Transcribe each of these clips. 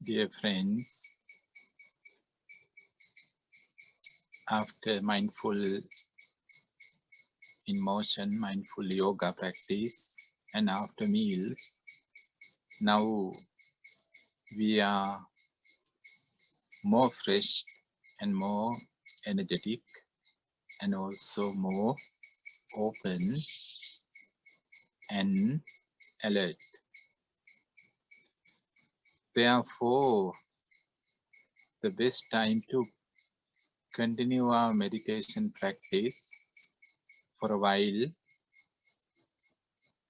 Dear friends, after mindful in motion, mindful yoga practice, and after meals, now we are more fresh and more energetic and also more open and alert. Therefore, the best time to continue our meditation practice for a while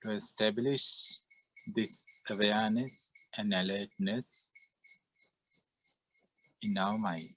to establish this awareness and alertness in our minds.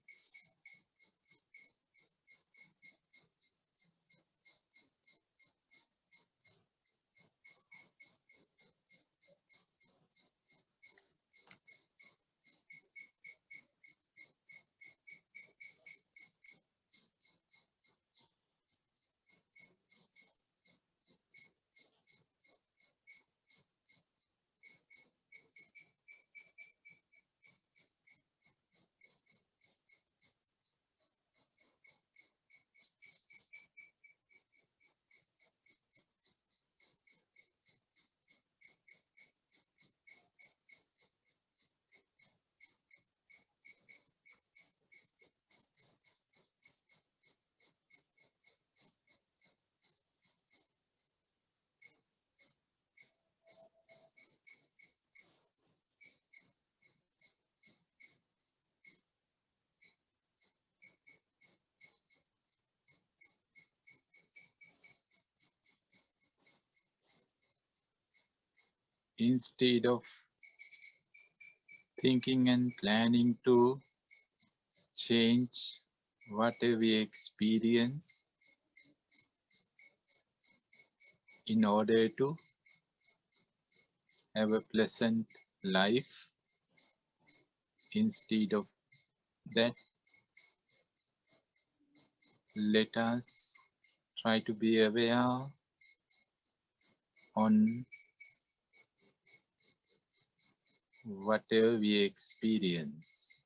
Instead of thinking and planning to change whatever we experience in order to have a pleasant life, instead of that, let us try to be aware on whatever we experience.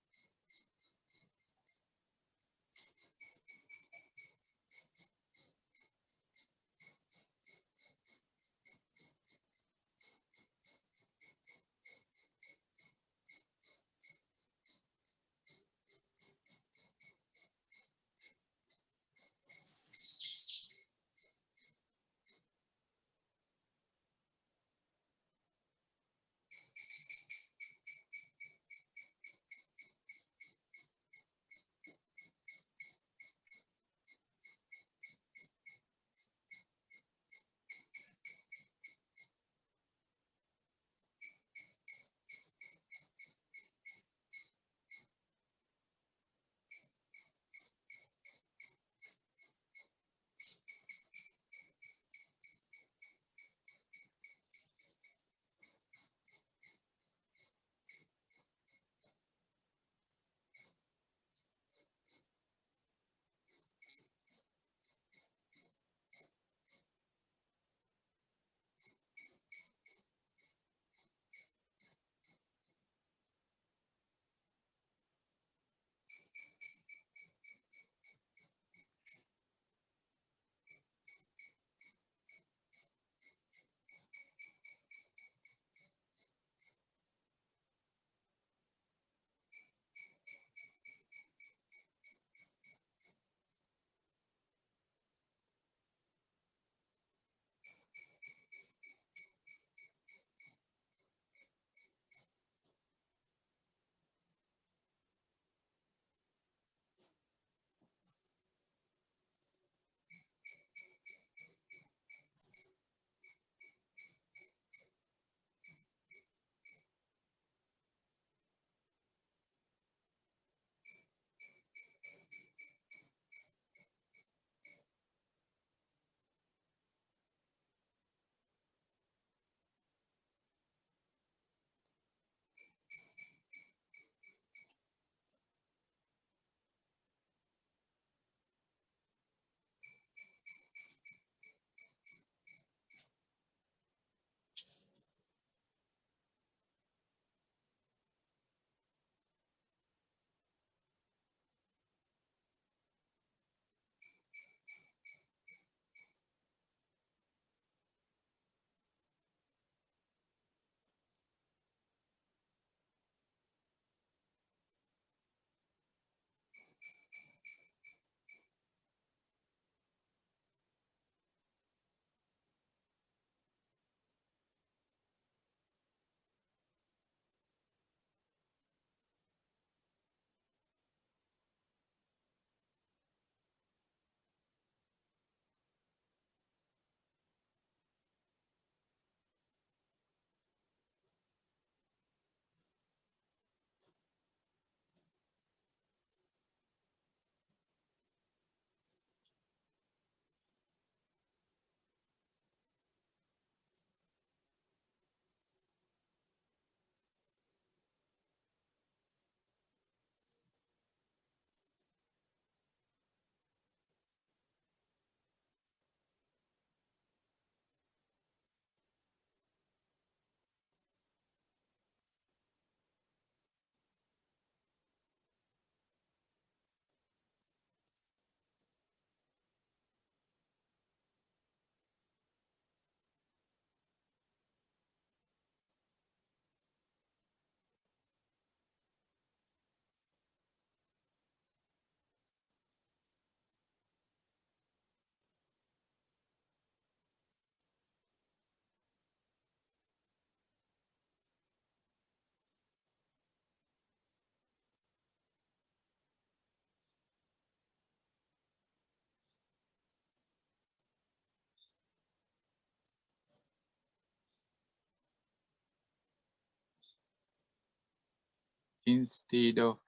Instead of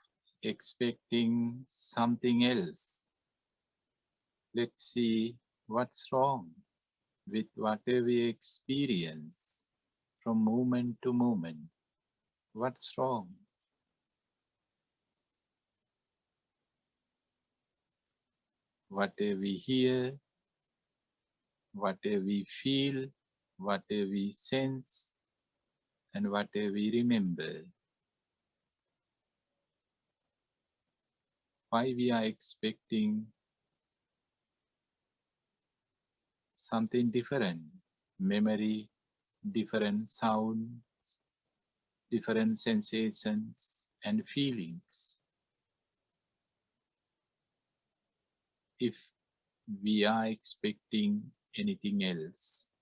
expecting something else, let's see what's wrong with whatever we experience from moment to moment. What's wrong? Whatever we hear, whatever we feel, whatever we sense, and whatever we remember. Why we are expecting something different? Memory, different sound, different sensations and feelings. If we are expecting anything else,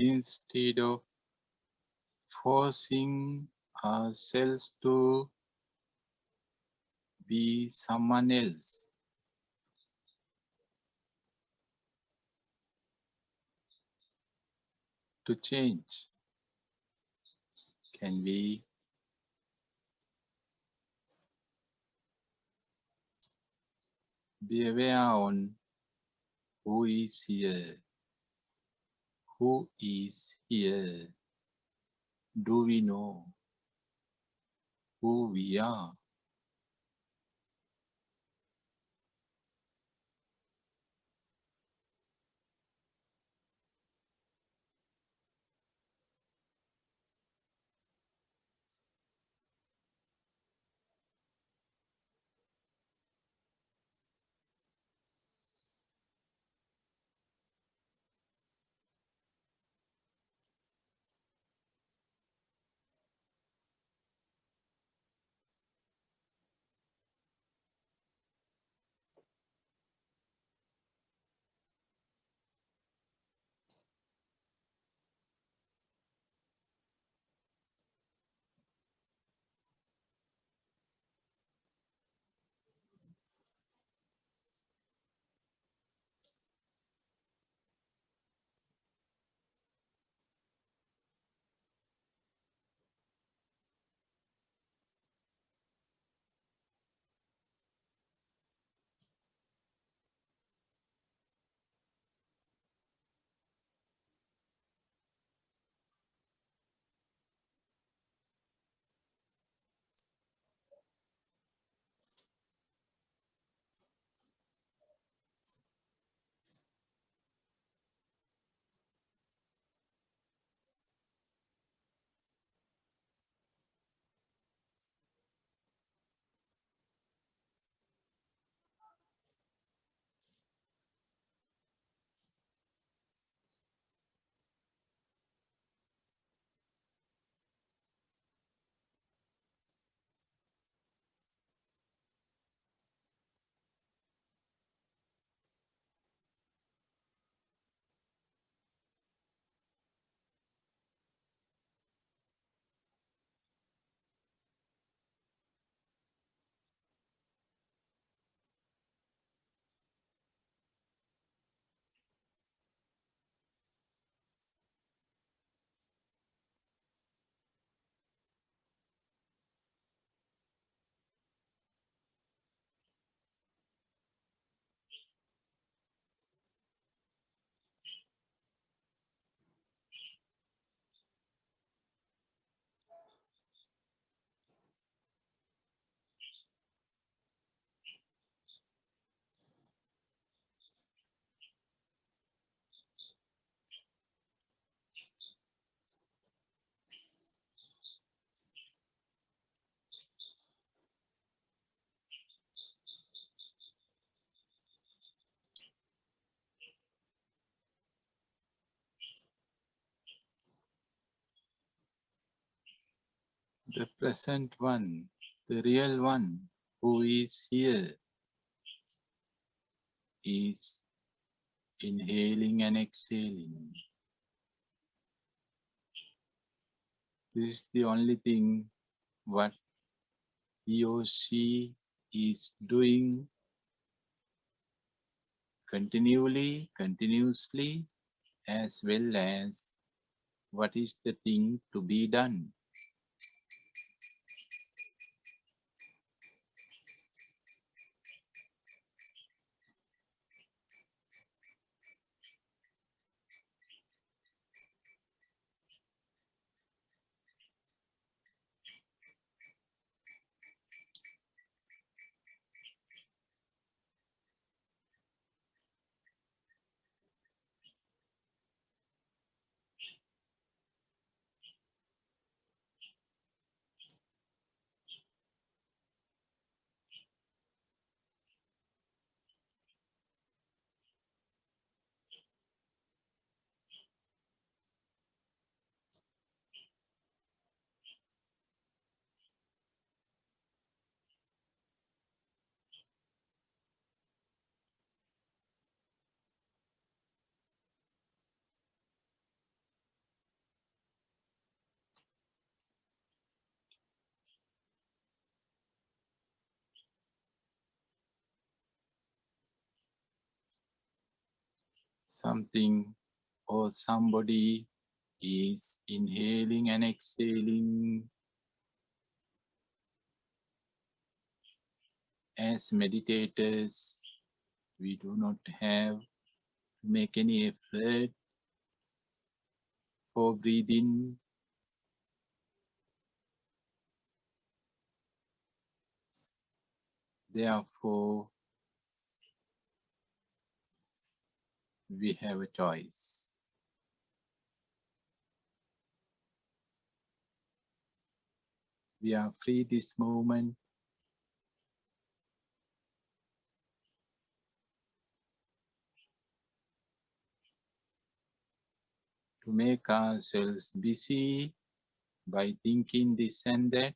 instead of forcing ourselves to be someone else. To change, can we be aware on who is here? Who is here? Do we know who we are? The present one, the real one who is here, is inhaling and exhaling. This is the only thing what he or she is doing continuously, as well as what is the thing to be done. something or somebody is inhaling and exhaling. As meditators, we do not have to make any effort for breathing. Therefore, we have a choice. We are free this moment to make ourselves busy by thinking this and that.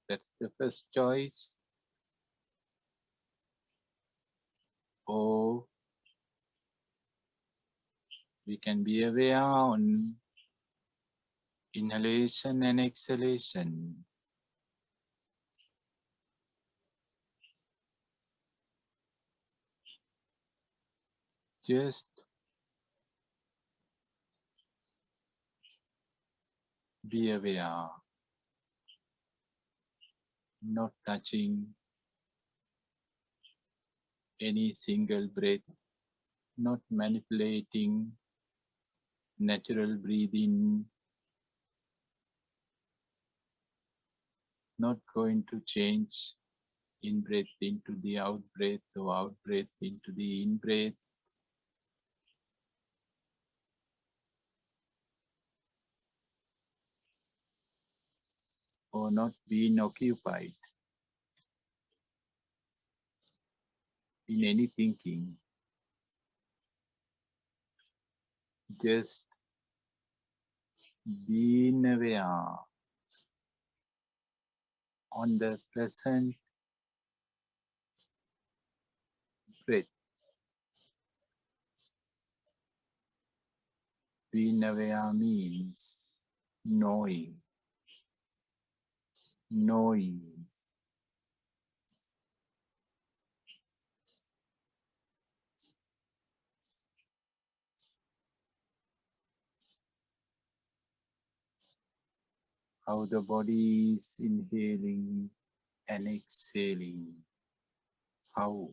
That's the first choice. Or we can be aware on inhalation and exhalation. Just be aware, not touching any single breath, not manipulating natural breathing, not going to change in breath into the out breath or out breath into the in breath. Or not being occupied in any thinking. Just being aware on the present breath. Being aware means knowing, knowing. How the body is inhaling and exhaling. How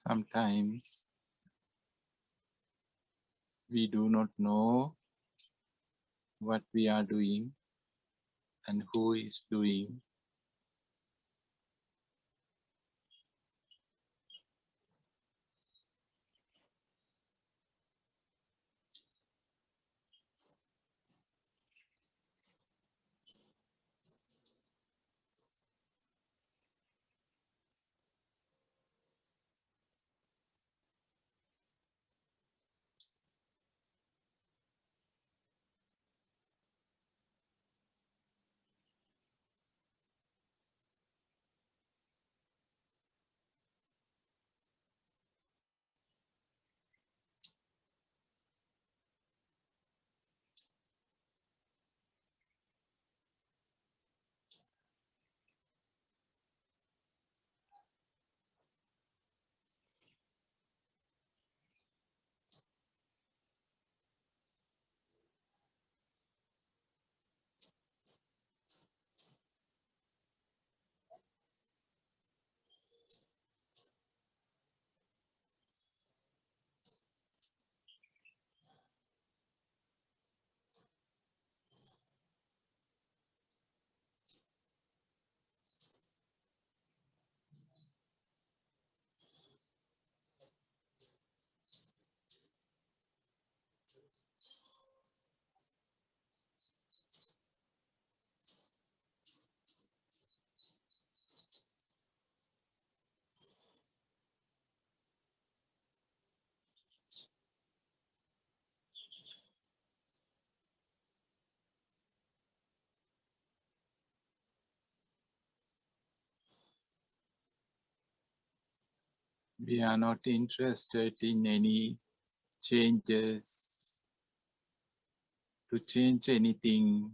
Sometimes we do not know what we are doing and who is doing. We are not interested in any changes, to change anything.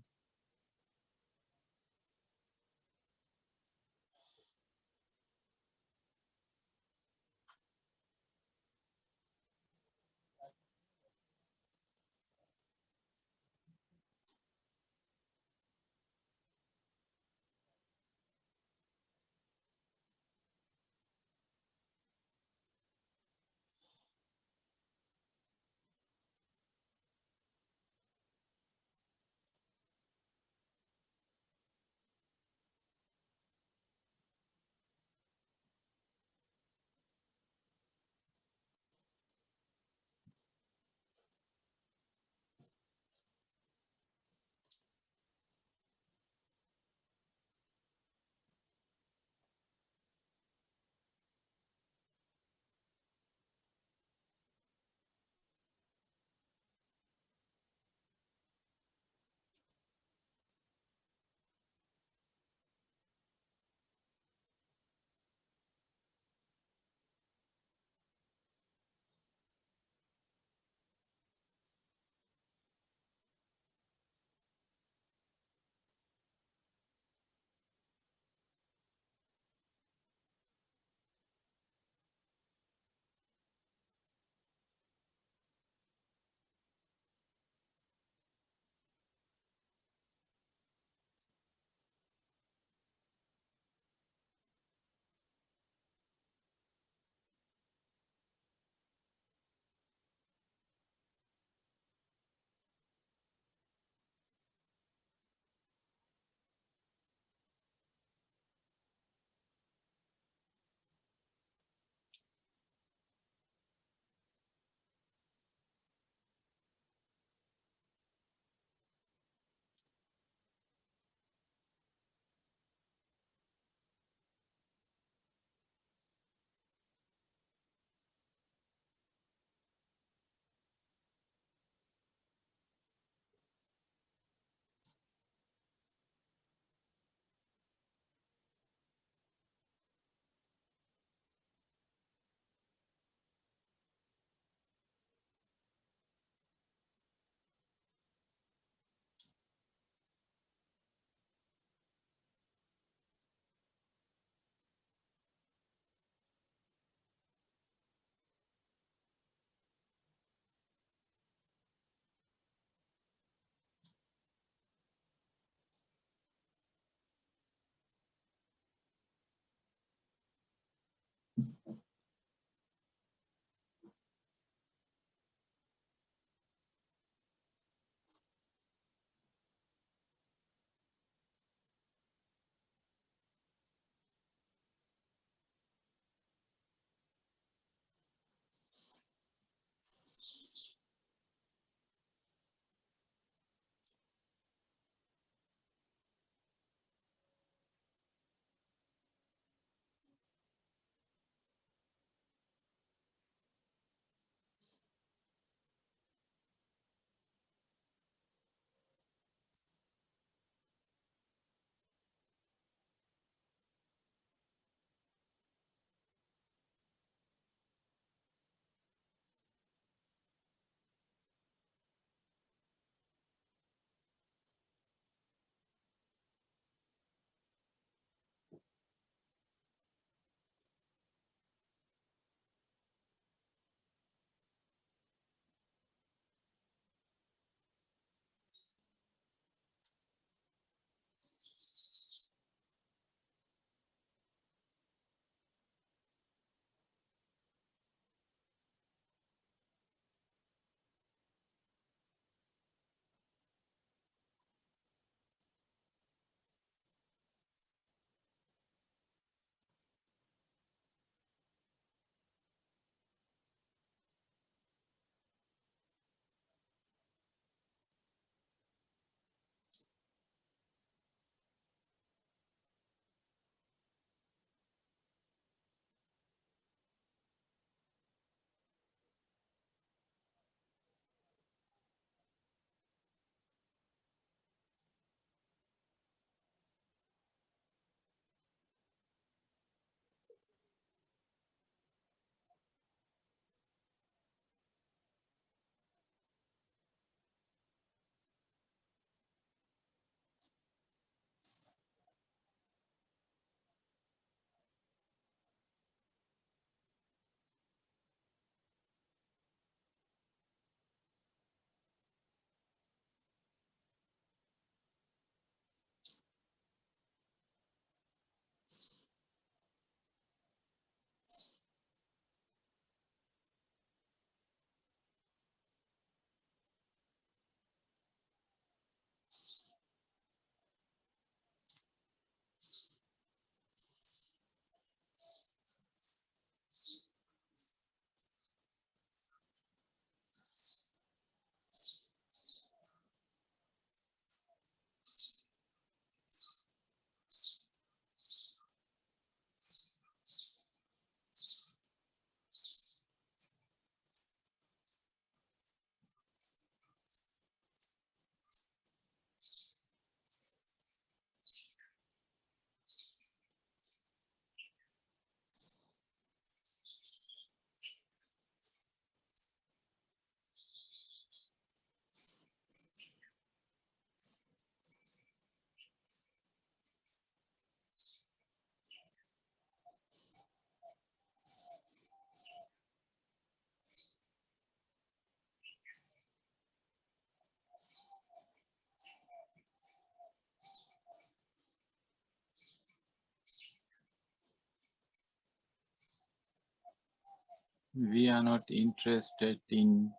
We are not interested in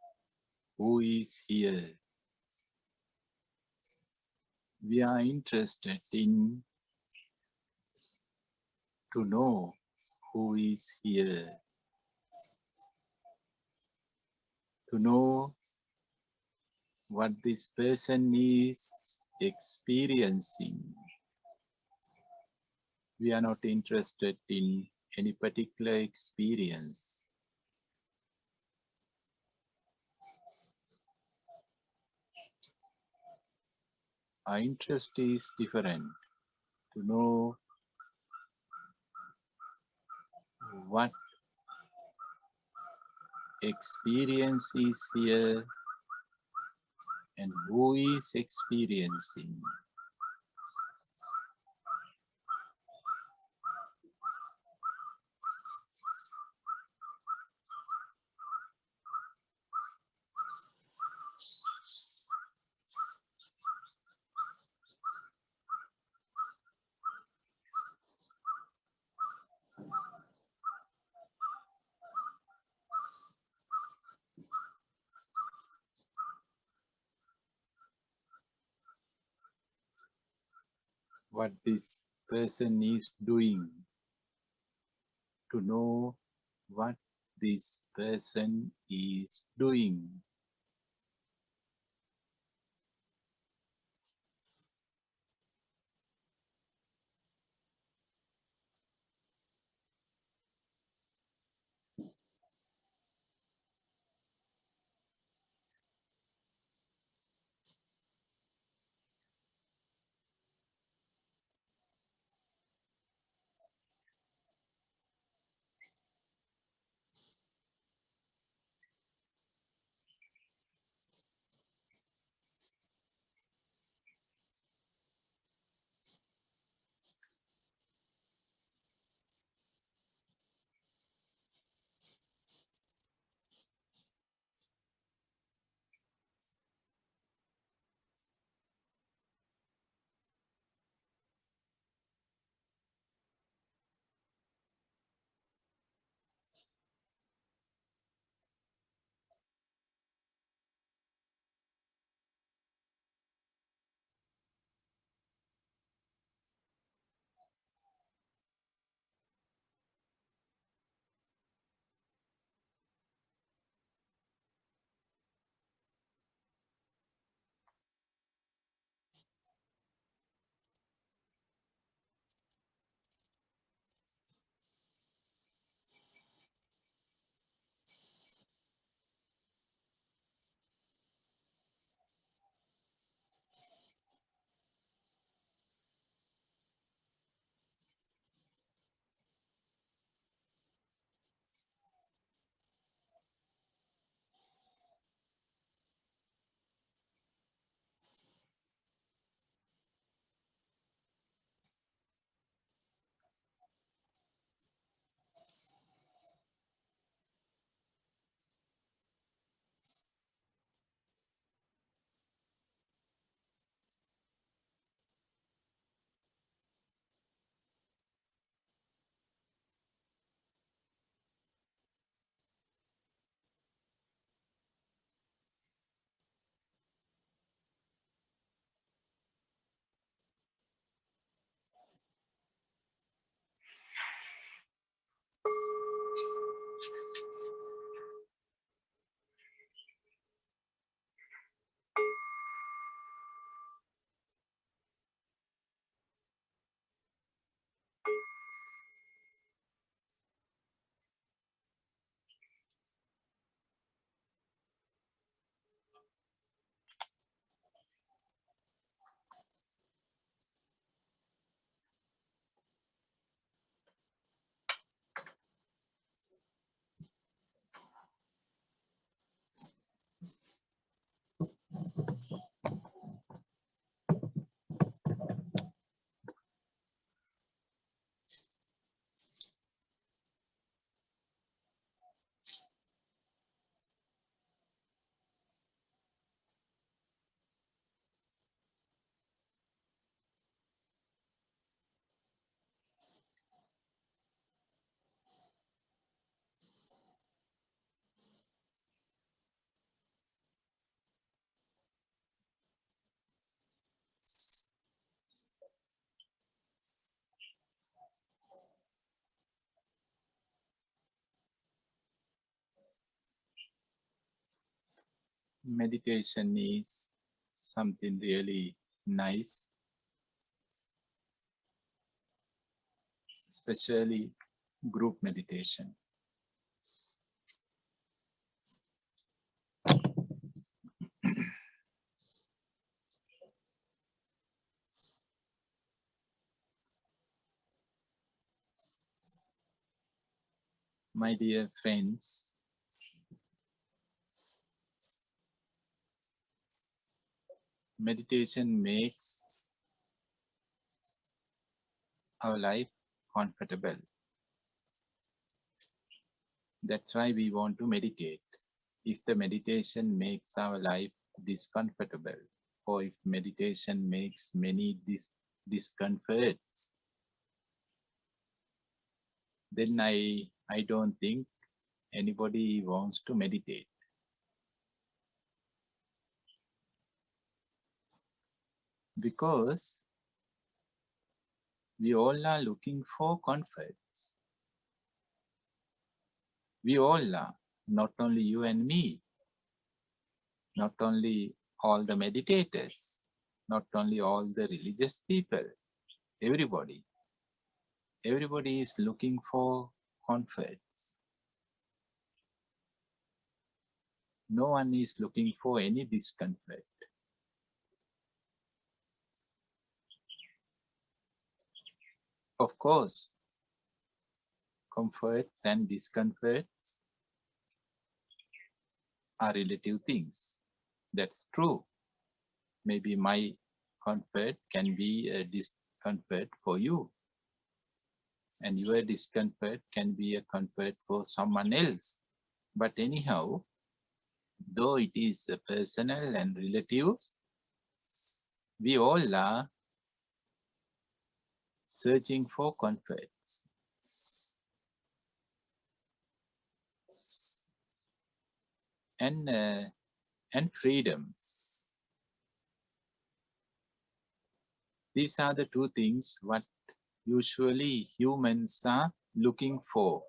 who is here. We are interested in to know who is here, to know what this person is experiencing. We are not interested in any particular experience. Our interest is different, to know what experience is here and who is experiencing. What this person is doing, to know what this person is doing. meditation is something really nice, especially group meditation. My dear friends, meditation makes our life comfortable. That's why we want to meditate. If the meditation makes our life discomfortable, or if meditation makes many discomforts, then I don't think anybody wants to meditate. Because we all are looking for comforts. We all are, not only you and me, not only all the meditators, not only all the religious people, everybody. Everybody is looking for comforts. No one is looking for any discomfort. Of course, comforts and discomforts are relative things. That's true. Maybe my comfort can be a discomfort for you, and your discomfort can be a comfort for someone else. But anyhow, though it is personal and relative, we all are searching for comforts. And freedom. These are the two things what usually humans are looking for.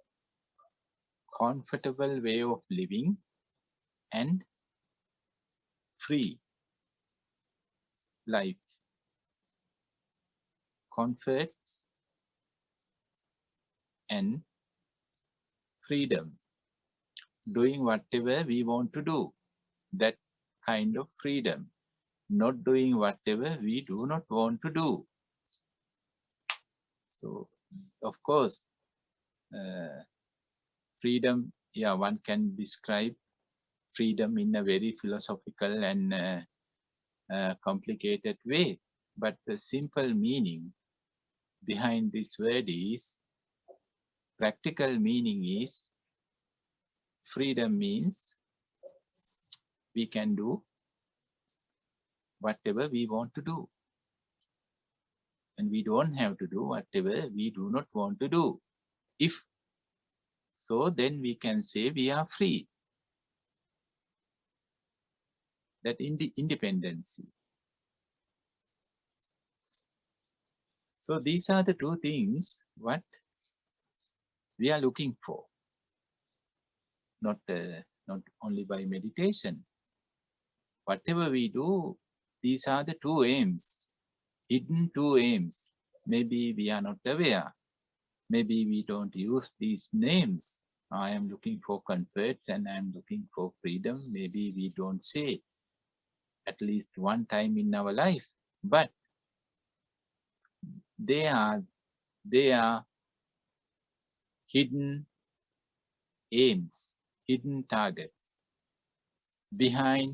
Comfortable way of living and free life. Comforts and freedom. Doing whatever we want to do. That kind of freedom. Not doing whatever we do not want to do. So, of course, freedom, yeah, one can describe freedom in a very philosophical and complicated way. But the simple meaning behind this word is, practical meaning is, freedom means we can do whatever we want to do. And we don't have to do whatever we do not want to do. If so, then we can say we are free. That independency. So these are the two things what we are looking for. Not only by meditation. Whatever we do, these are the two aims, hidden two aims. Maybe we are not aware. Maybe we don't use these names. I am looking for comforts and I am looking for freedom. Maybe we don't say at least one time in our life, but they are hidden aims, hidden targets behind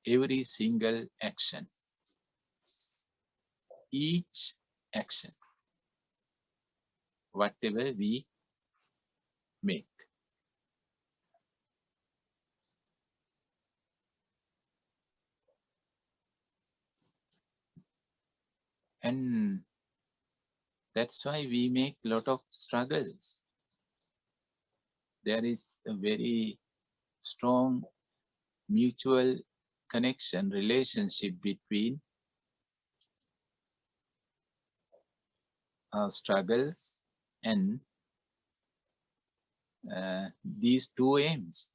every single action. Each action, whatever we make. And that's why we make a lot of struggles. There is a very strong mutual connection, relationship between our struggles and these two aims.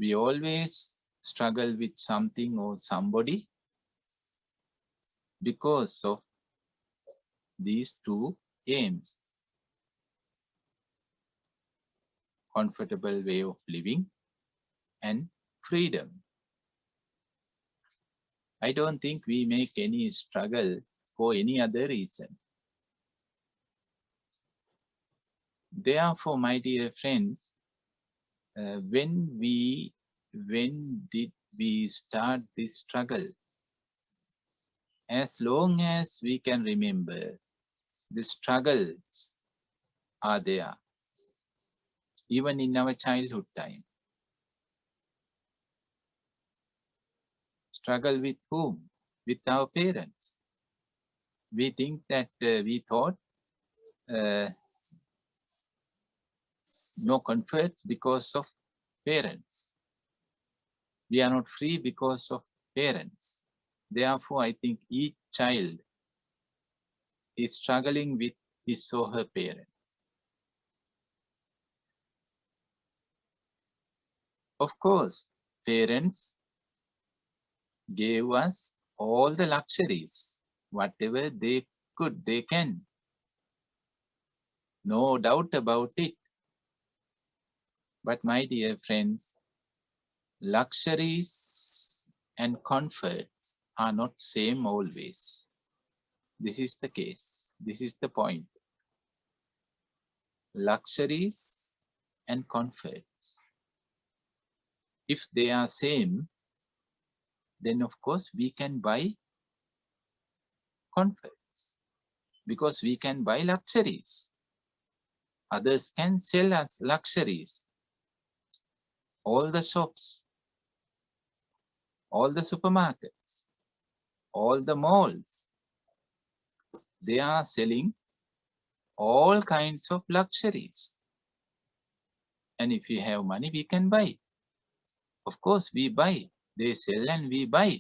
We always struggle with something or somebody because of these two aims: comfortable way of living and freedom. I don't think we make any struggle for any other reason. Therefore, my dear friends, when did we start this struggle? As long as we can remember, the struggles are there, even in our childhood time. Struggle with whom? With our parents. We thought no comforts because of parents. We are not free because of parents. Therefore, I think each child is struggling with his or her parents. Of course, parents gave us all the luxuries, whatever they could, they can. No doubt about it. But my dear friends, luxuries and comforts are not same always. This is the case. This is the point. Luxuries and comforts, if they are same, then of course we can buy comforts because we can buy luxuries. Others can sell us luxuries. All the shops, all the supermarkets, all the malls, they are selling all kinds of luxuries. And if we have money, we can buy. Of course, we buy. They sell and we buy,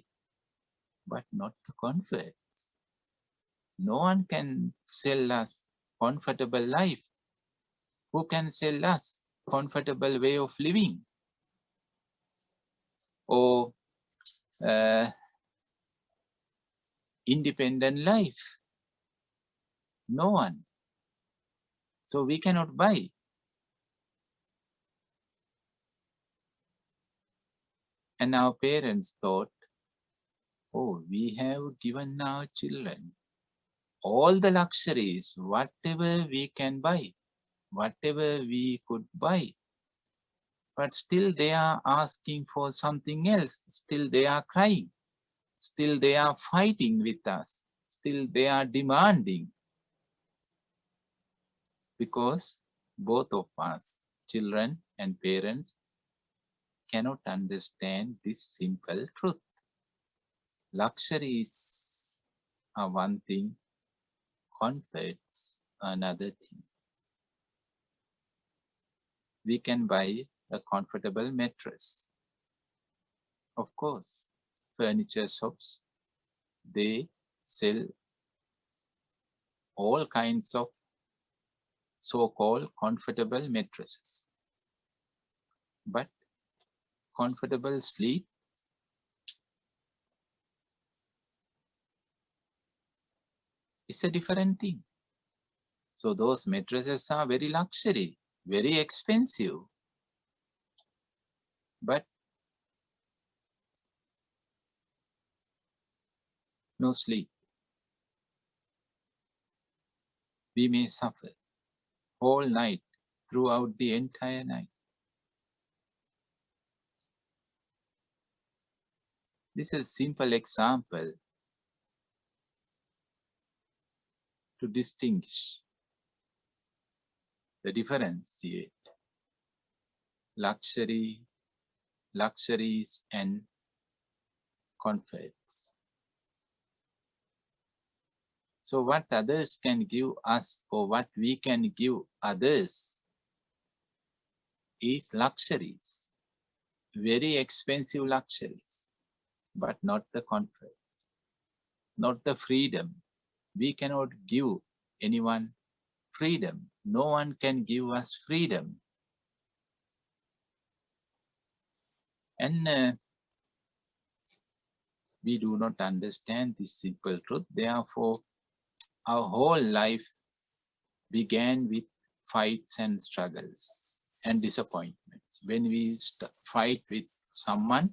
but not the comforts. No one can sell us comfortable life. Who can sell us comfortable way of living? Or independent life? No one. So we cannot buy. And our parents thought, oh, we have given our children all the luxuries, whatever we can buy, whatever we could buy. But still they are asking for something else. Still they are crying. Still they are fighting with us. Still they are demanding. Because both of us, children and parents, cannot understand this simple truth. Luxuries are one thing, comforts another thing. We can buy a comfortable mattress. Of course, furniture shops, they sell all kinds of so-called comfortable mattresses. But comfortable sleep is a different thing. So those mattresses are very luxury, very expensive. But no sleep. We may suffer whole night, throughout the entire night. This is a simple example to distinguish the differentiate luxuries and comforts. So what others can give us or what we can give others is luxuries, very expensive luxuries, but not the comfort, not the freedom. We cannot give anyone freedom. No one can give us freedom. And we do not understand this simple truth. Therefore, our whole life began with fights and struggles and disappointments. When we fight with someone,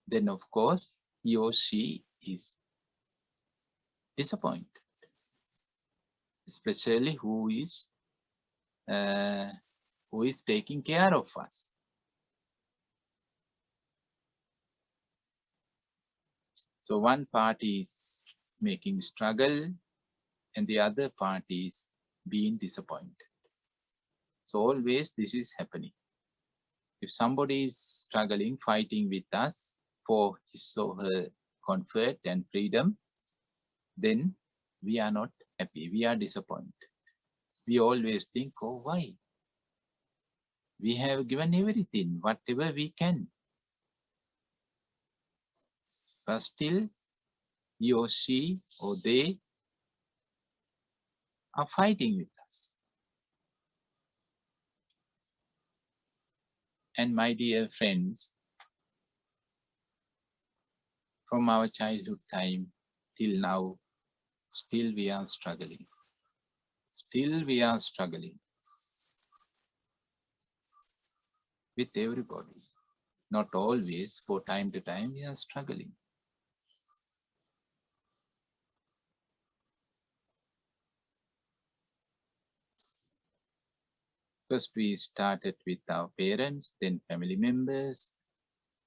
then of course he or she is disappointed, especially who is taking care of us. So one party is making struggle and the other party is being disappointed. So always this is happening. If somebody is struggling, fighting with us for his or her comfort and freedom, then we are not happy, we are disappointed. We always think, oh, why? We have given everything, whatever we can. But still, he or she or they are fighting with us. And my dear friends, from our childhood time till now, still we are struggling. Still we are struggling with everybody. Not always, for time to time we are struggling. First we started with our parents, then family members,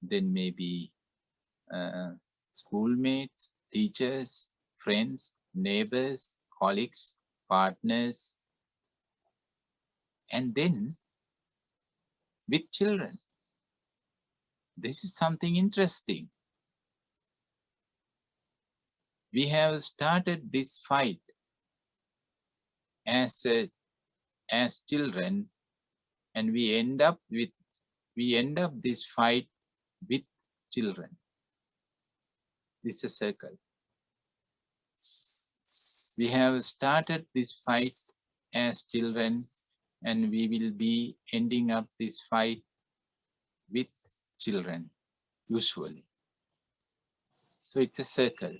then maybe schoolmates, teachers, friends, neighbors, colleagues, partners, and then with children. This is something interesting. We have started this fight as children, and we end up this fight with children. This is a circle. We have started this fight as children, and we will be ending up this fight with children, usually. So it's a circle.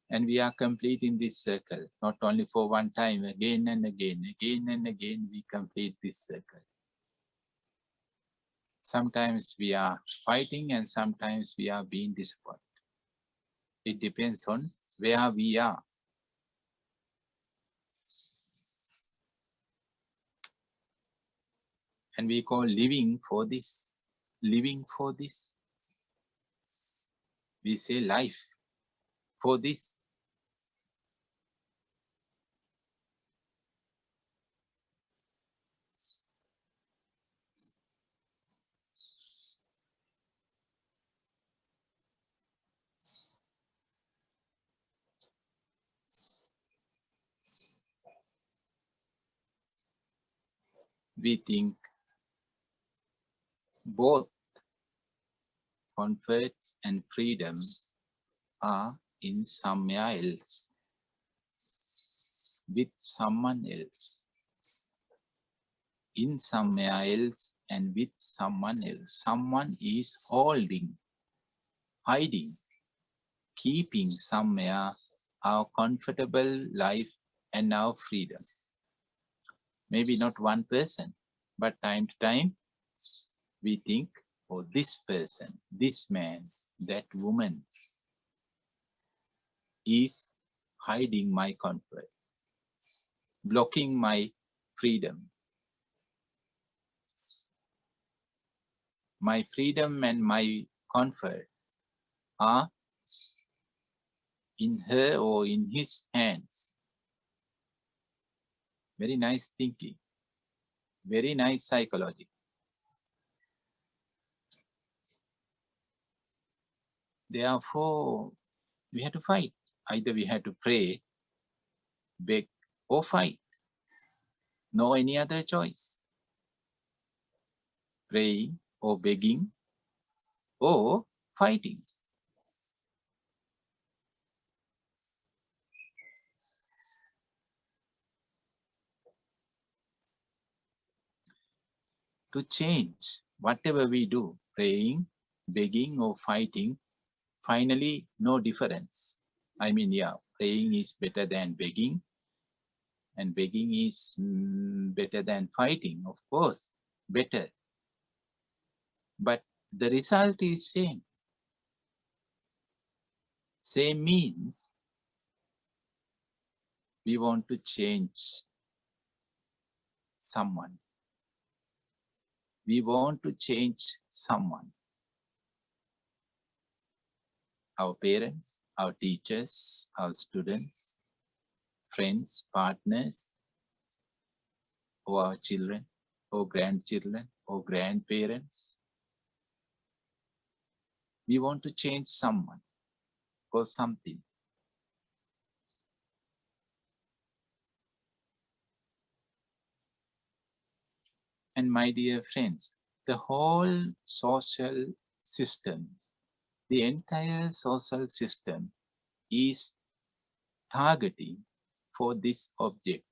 And we are completing this circle, not only for one time, again and again, we complete this circle. Sometimes we are fighting and sometimes we are being disappointed. It depends on where we are. And we call living for this. Living for this. We say life for this. We think both comforts and freedom are in somewhere else, with someone else, in somewhere else and with someone else. Someone is holding, hiding, keeping somewhere our comfortable life and our freedom. Maybe not one person, but time to time we think, oh, this person, this man, that woman is hiding my comfort, blocking my freedom. My freedom and my comfort are in her or in his hands. Very nice thinking, very nice psychology. Therefore, we had to fight. Either we had to pray, beg, or fight. No any other choice. Praying or begging or fighting. to change whatever we do, praying, begging, or fighting. Finally, no difference. I mean, yeah, praying is better than begging, and begging is better than fighting, of course, better. But the result is same. Same means we want to change someone. We want to change someone. Our parents, our teachers, our students, friends, partners, or our children, or grandchildren, or grandparents. We want to change someone or something. And my dear friends, the whole social system, the entire social system is targeting for this object,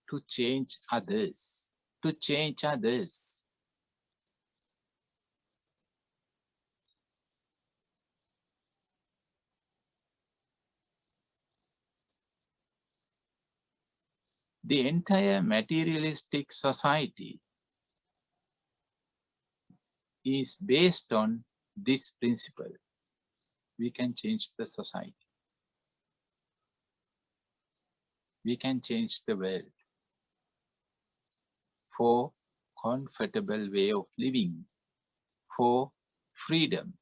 to change others, to change others. The entire materialistic society is based on this principle. We can change the society. We can change the world for comfortable way of living, for freedom.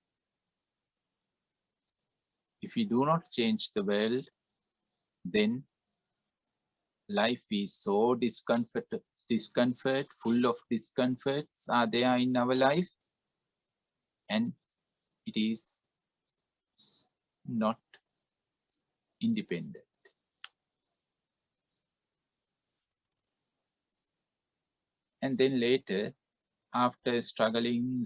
If we do not change the world, then life is so discomfort, full of discomforts are there in our life, and it is not independent. And then later, after struggling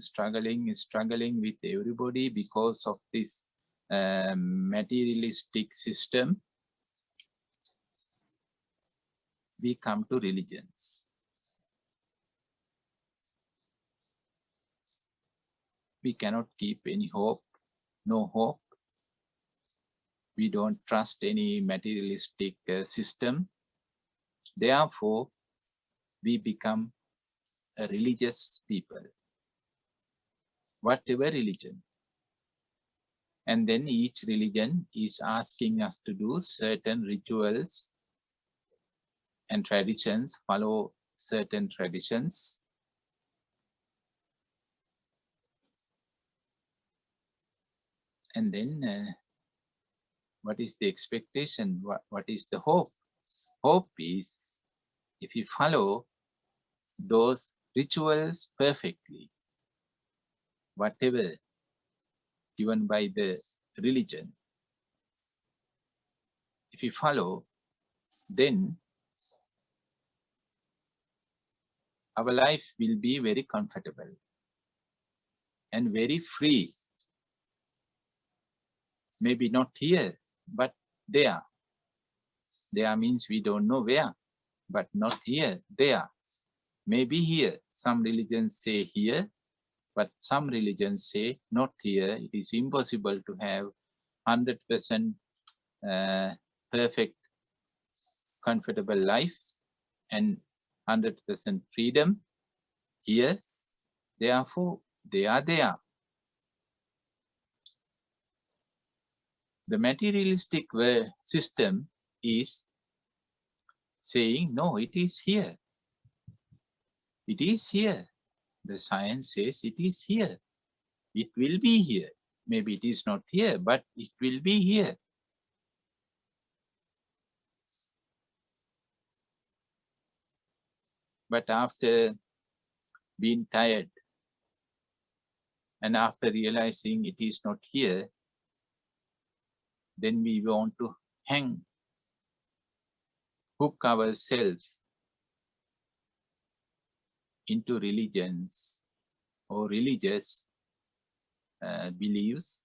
with everybody because of this materialistic system, we come to religions. We cannot keep any hope, no hope. We don't trust any materialistic system. Therefore, we become a religious people, whatever religion. And then each religion is asking us to do certain rituals and traditions, follow certain traditions. And then what is the expectation? What is the hope? Hope is if you follow those rituals perfectly, whatever given by the religion, if you follow, then our life will be very comfortable and very free. Maybe not here, but there. There means we don't know where, but not here, there. Maybe here. Some religions say here, but some religions say not here. It is impossible to have 100% perfect, comfortable life and 100% freedom here. Therefore, they are there. The materialistic system is saying, no, it is here. It is here. The science says it is here. It will be here. Maybe it is not here, but it will be here. But after being tired and after realizing it is not here, then we want to hook ourselves into religions or religious beliefs,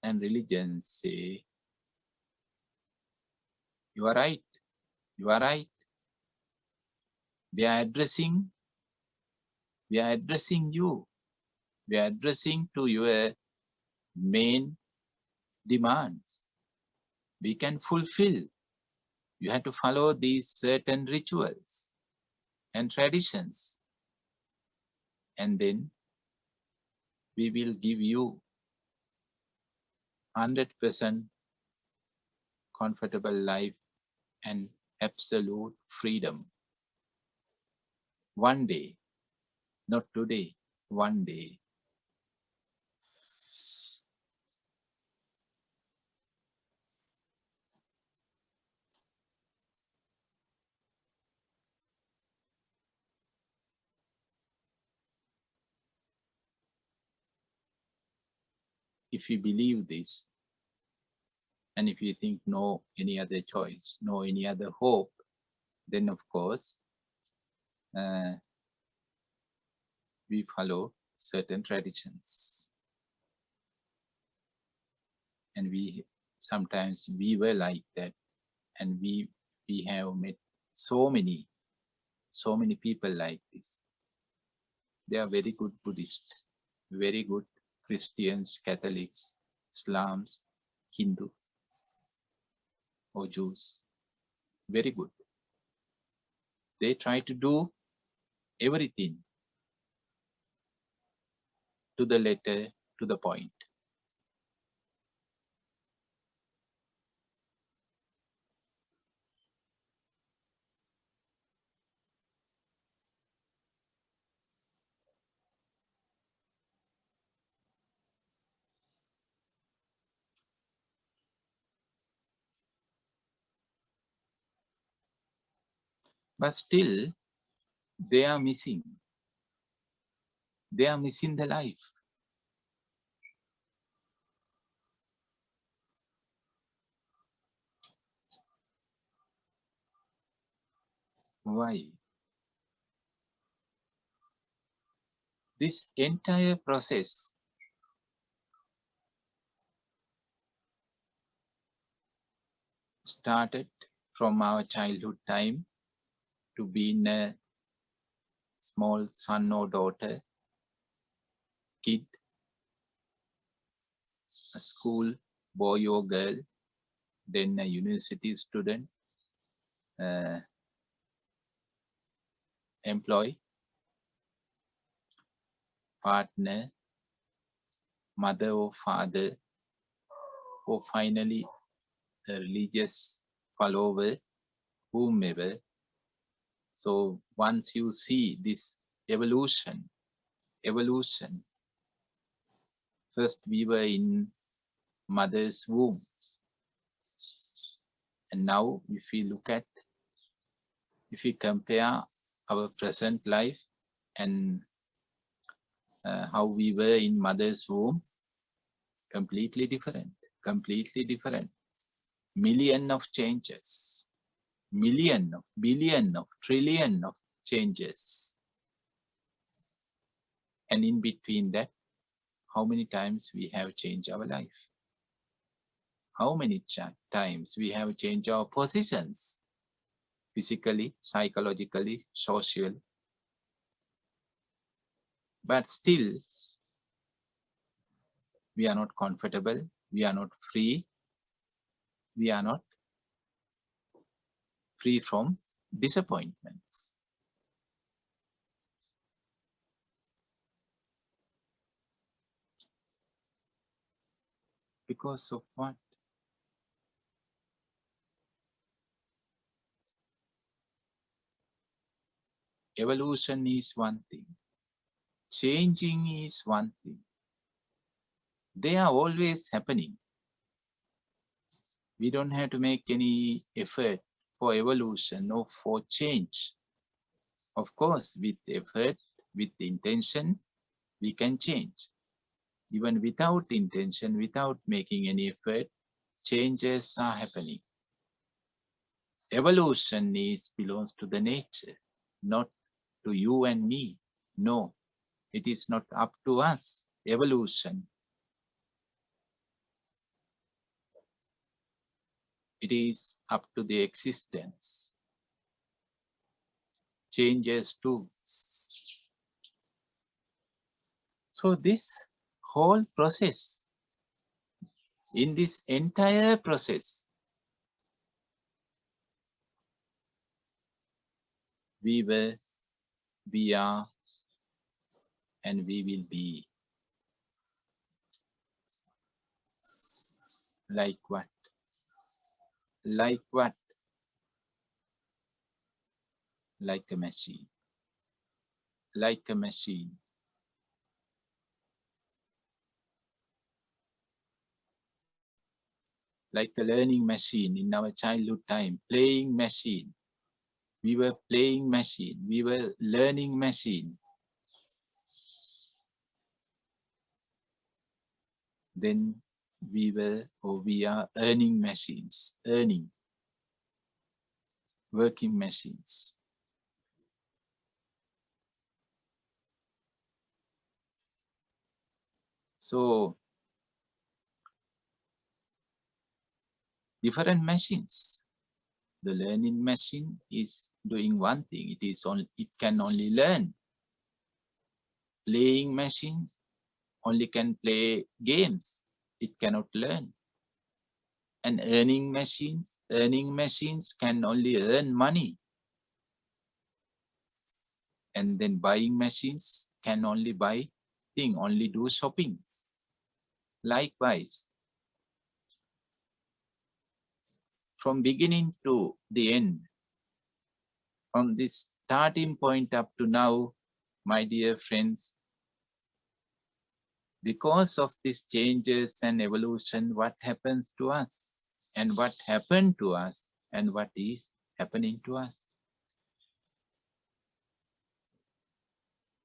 and religions say, you are right, you are right. We are addressing you. We are addressing to your main demands. We can fulfill. You have to follow these certain rituals and traditions. And then we will give you 100% comfortable life and absolute freedom. One day, not today, one day. If you believe this, and if you think no any other choice, no any other hope, then of course we follow certain traditions. And we sometimes we were like that, and we have met so many people like this. They are very good Buddhists, very good Christians, Catholics, Islams, Hindus or Jews. Very good. They try to do everything to the letter, to the point. But still, they are missing. They are missing the life. Why? This entire process started from our childhood time to being a small son or daughter, kid, a school boy or girl, then a university student, employee, partner, mother or father, or finally a religious follower, whomever. So once you see this evolution, first we were in mother's womb, and now if we look at, if we compare our present life and how we were in mother's womb, completely different, million of changes, million of, billion of, trillion of changes. And in between that, how many times we have changed our life? How many times we have changed our positions, physically, psychologically, socially. But still, we are not comfortable, we are not free, we are not free from disappointments. Because of what? Evolution is one thing, changing is one thing. They are always happening. We don't have to make any effort for evolution or for change. Of course, with effort, with intention, we can change. Even without intention, without making any effort, changes are happening. Evolution belongs to the nature, not to you and me. No, it is not up to us. Evolution. It is up to the existence. changes too. So this whole process, in this entire process, we were, we are, and we will be. Like what? Like what? Like a machine. Like a machine. Like a learning machine in our childhood time, playing machine. We were playing machine. We were learning machine. Then we were, or we are earning machines, earning, working machines. So different machines. The learning machine is doing one thing. It can only learn. Playing machine only can play games. It cannot learn. And earning machines can only earn money. And then buying machines can only buy thing, only do shopping. Likewise, from beginning to the end, from this starting point up to now, my dear friends, because of these changes and evolution, what happens to us and what happened to us and what is happening to us?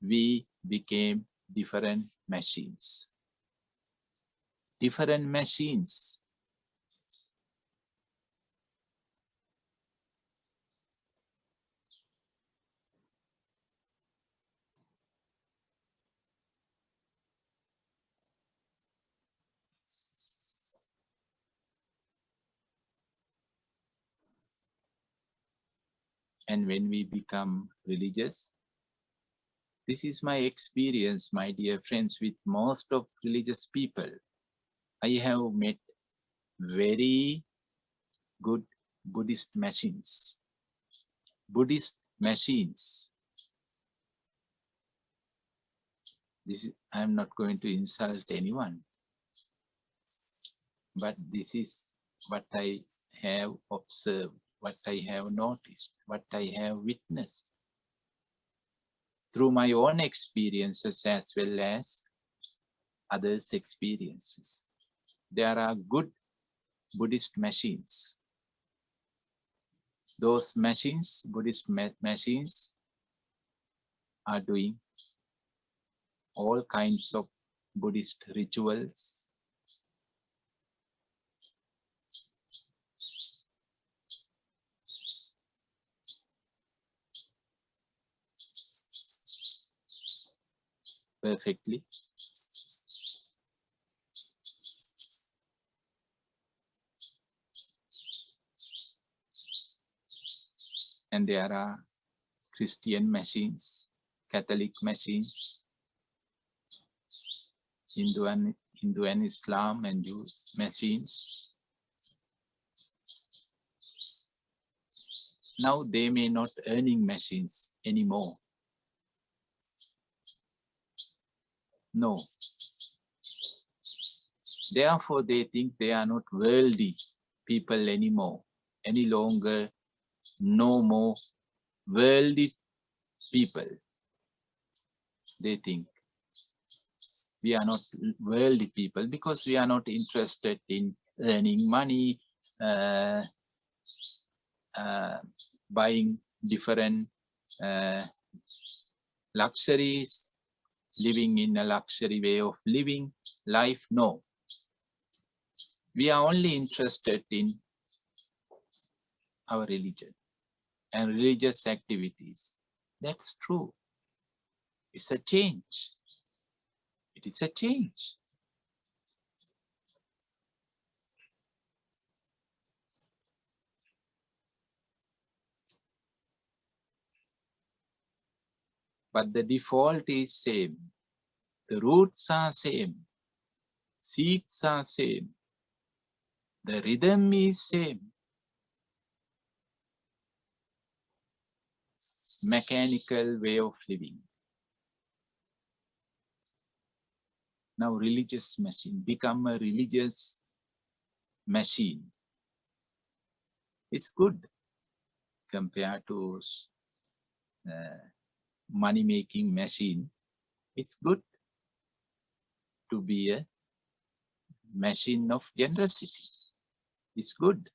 We became different machines. Different machines. And when we become religious, this is my experience, my dear friends, with most of religious people. I have met very good Buddhist machines. Buddhist machines. I'm not going to insult anyone, but this is what I have observed, what I have noticed, what I have witnessed through my own experiences as well as others' experiences. There are good Buddhist machines. Those machines, Buddhist machines, are doing all kinds of Buddhist rituals. Perfectly. And there are Christian machines, Catholic machines, Hindu and Islam and Jewish machines. Now they may not earning machines anymore. No. Therefore, they think they are not worldly people anymore, any longer, no more worldly people. They think we are not worldly people because we are not interested in earning money, buying different luxuries, living in a luxury way of living life. No. We are only interested in our religion and religious activities. That's true. It's a change. It is a change. but the default is same. The roots are same. Seeds are same. The rhythm is same. Mechanical way of living. Now religious machine, become a religious machine. It's good compared to money-making machine. It's good to be a machine of generosity. It's good.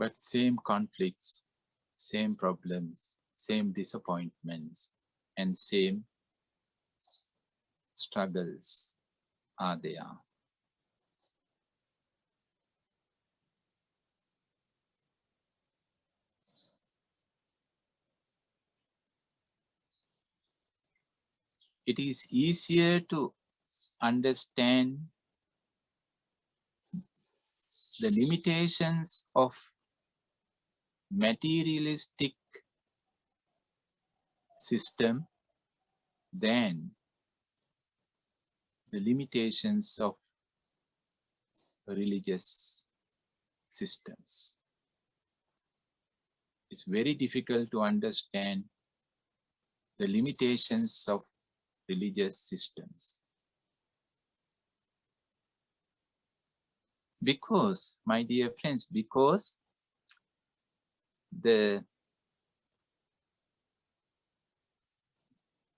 But same conflicts, same problems, same disappointments, and same struggles are there. It is easier to understand the limitations of materialistic system than the limitations of religious systems. It's very difficult to understand the limitations of religious systems. Because, my dear friends, because the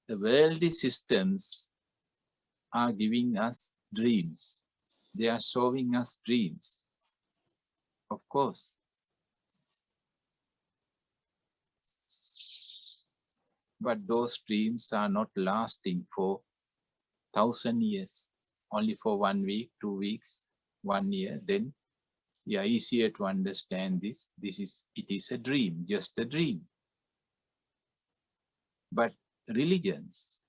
worldly systems are giving us dreams. They are showing us dreams, of course. But those dreams are not lasting for 1,000 years, only for 1 week, 2 weeks, 1 year. Then yeah, easier to understand this. It is a dream, just a dream. But religions,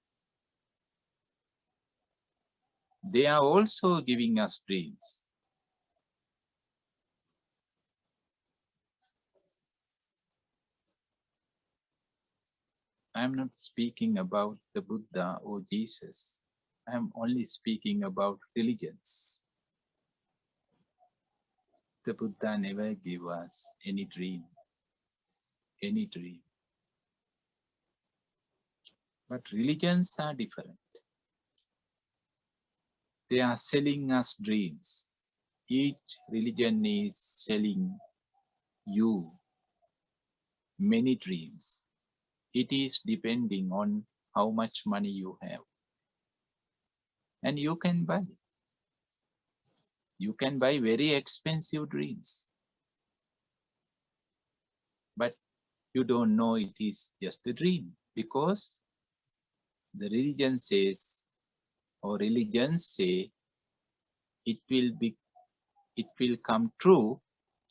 they are also giving us dreams. I'm not speaking about the Buddha or Jesus. I'm only speaking about religions. The Buddha never gave us any dream, any dream. But religions are different. They are selling us dreams. Each religion is selling you many dreams. It is depending on how much money you have. And you can buy. You can buy very expensive dreams. But you don't know it is just a dream, because the religion says, or religions say, it will come true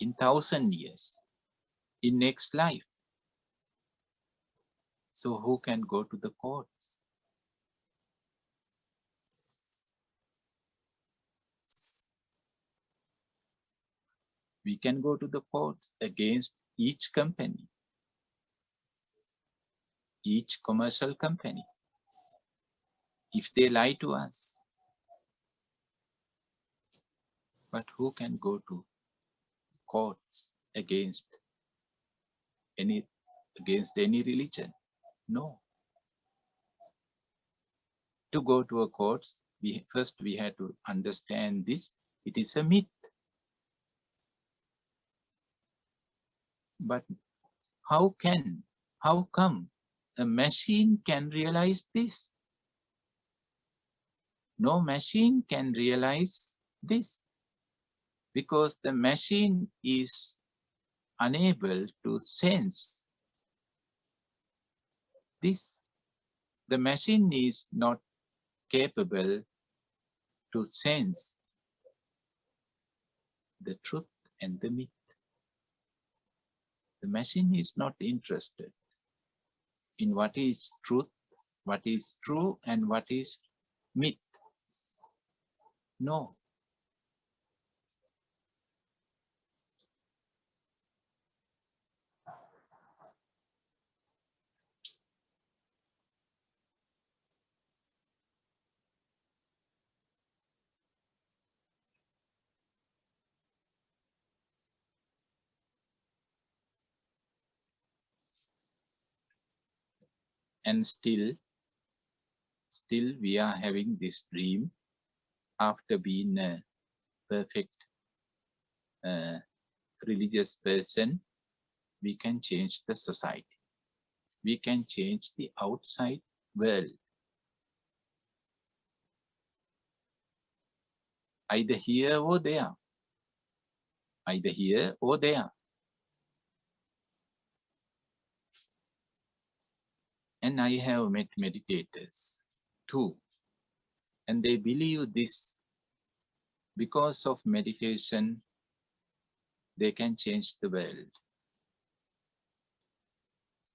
in 1,000 years, in next life. So who can go to the courts? We can go to the courts against each company, each commercial company, if they lie to us. But who can go to courts against any religion? No. To go to a courts, first we had to understand this. It is a myth. But how come a machine can realize this? No machine can realize this, because the machine is unable to sense this. The machine is not capable to sense the truth and the myth. The machine is not interested in what is truth, what is true, and what is myth. No. And still we are having this dream after being a perfect religious person. We can change the society. We can change the outside world. Either here or there. Either here or there. And I have met meditators too. And they believe this. Because of meditation, they can change the world.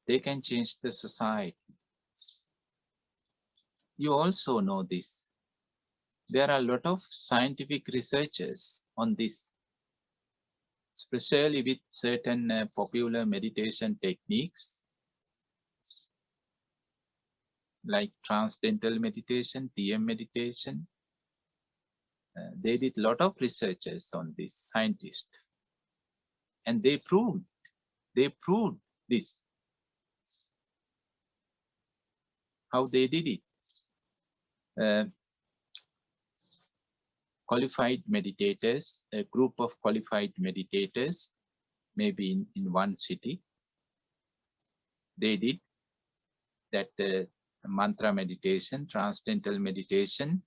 They can change the society. You also know this. There are a lot of scientific researchers on this, especially with certain popular meditation techniques like transcendental meditation, TM meditation. They did a lot of researches on this, scientists, and they proved this. How they did it? Qualified meditators, a group of qualified meditators, maybe in one city, they did that mantra meditation, transcendental meditation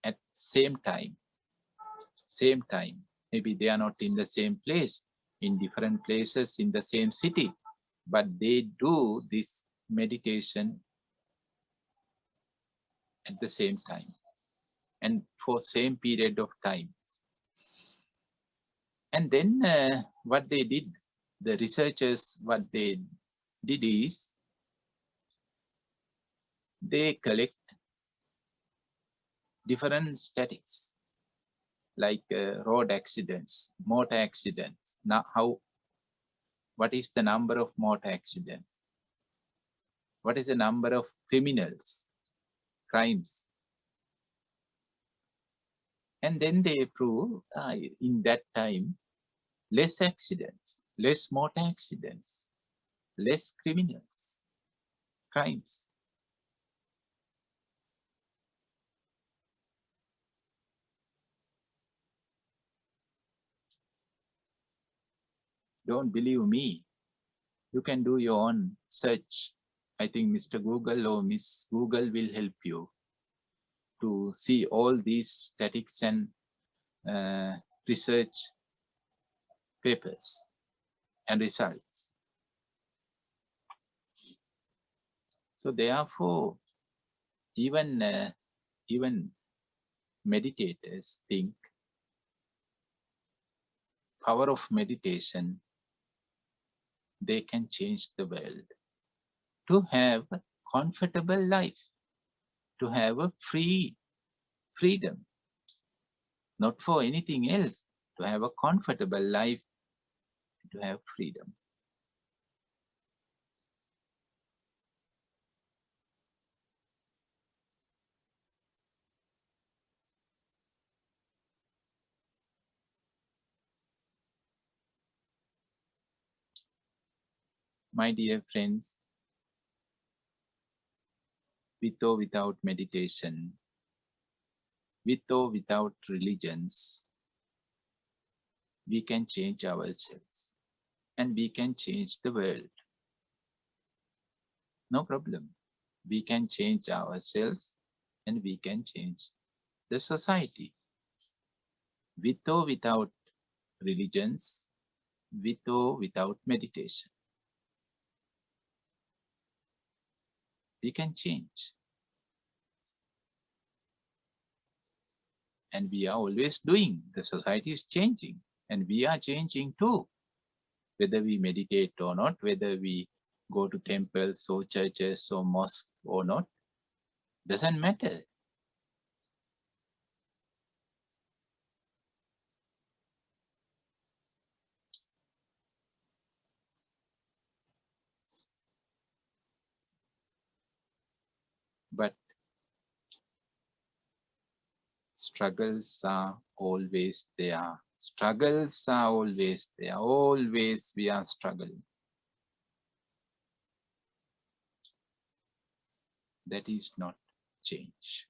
at same time. Maybe they are not in the same place, in different places in the same city, but they do this meditation at the same time and for same period of time. And then what they did, the researchers, what they did is they collect different statistics like road accidents, motor accidents. Now, what is the number of motor accidents? What is the number of criminals, crimes? And then they prove in that time, less accidents, less motor accidents, less criminals, crimes. Don't believe me. You can do your own search. I think Mr. Google or Miss Google will help you to see all these statistics and research papers and results. So therefore, even meditators think power of meditation, they can change the world to have a comfortable life, to have a freedom, not for anything else, to have a comfortable life, to have freedom. My dear friends, with or without meditation, with or without religions, we can change ourselves and we can change the world. No problem. We can change ourselves and we can change the society. With or without religions, with or without meditation, we can change. And we are always doing. The society is changing and we are changing too. whether we meditate or not, whether we go to temples or churches or mosques or not, doesn't matter. But struggles are always there. Struggles are always there. Always we are struggling. That is not change.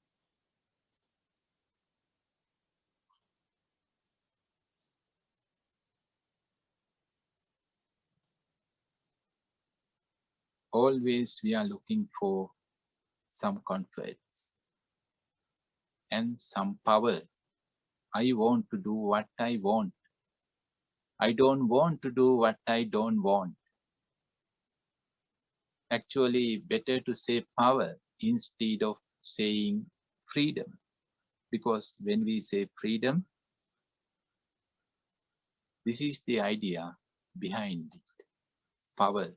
Always we are looking for some comforts and some power. I want to do what I want. I don't want to do what I don't want. Actually, better to say power instead of saying freedom. Because when we say freedom, this is the idea behind it. Power,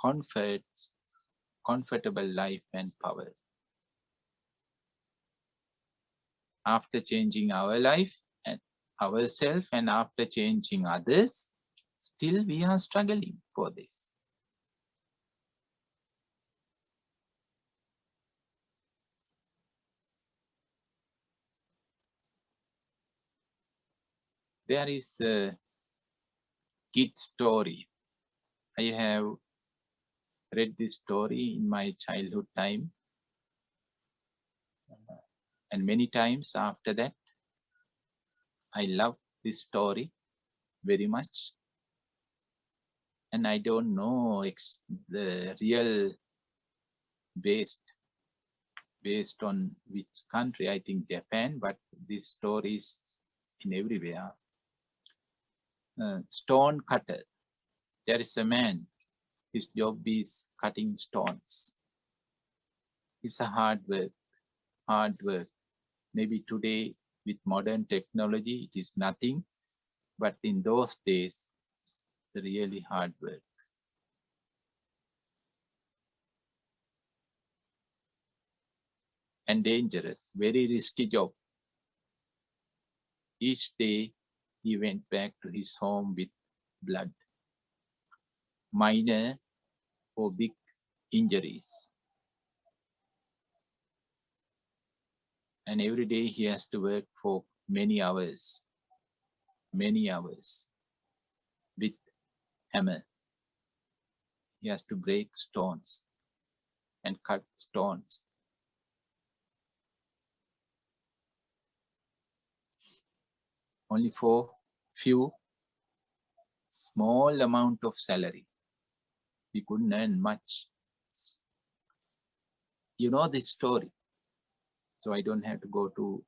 comforts, comfortable life and power. After changing our life and ourselves and after changing others, still we are struggling for this. There is a kid story. I have read this story in my childhood time, and many times after that, I love this story very much. And I don't know the real based on which country. I think Japan, but this story is in everywhere. Stone cutter. There is a man. His job is cutting stones. It's a hard work. Hard work. Maybe today with modern technology it is nothing, but in those days it's a really hard work. And dangerous, very risky job. Each day he went back to his home with blood, minor or big injuries. And every day he has to work for many hours with hammer. He has to break stones and cut stones. Only for few small amount of salary. He couldn't earn much. You know this story, so I don't have to go to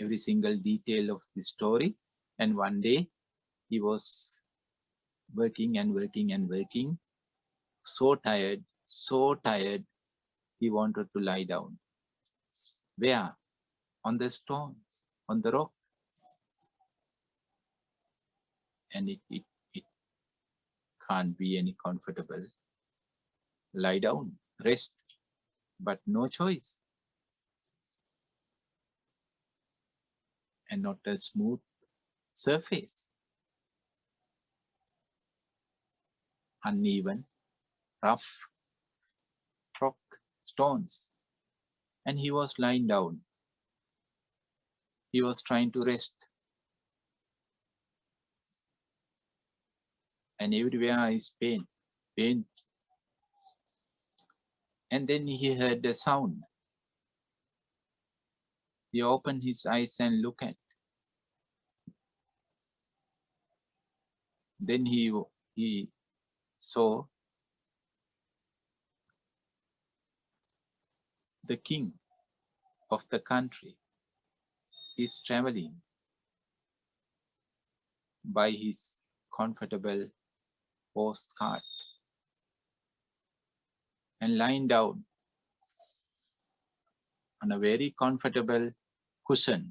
every single detail of the story. And one day he was working and working and working, so tired, he wanted to lie down. Where? On the stones, on the rock. And it can't be any comfortable. Lie down, rest, but no choice. And not a smooth surface. Uneven, rough, rock, stones. And he was lying down. He was trying to rest. And everywhere is pain, pain. And then he heard a sound. He opened his eyes and looked at. Then he saw the king of the country is traveling by his comfortable horse cart and lying down on a very comfortable cushion.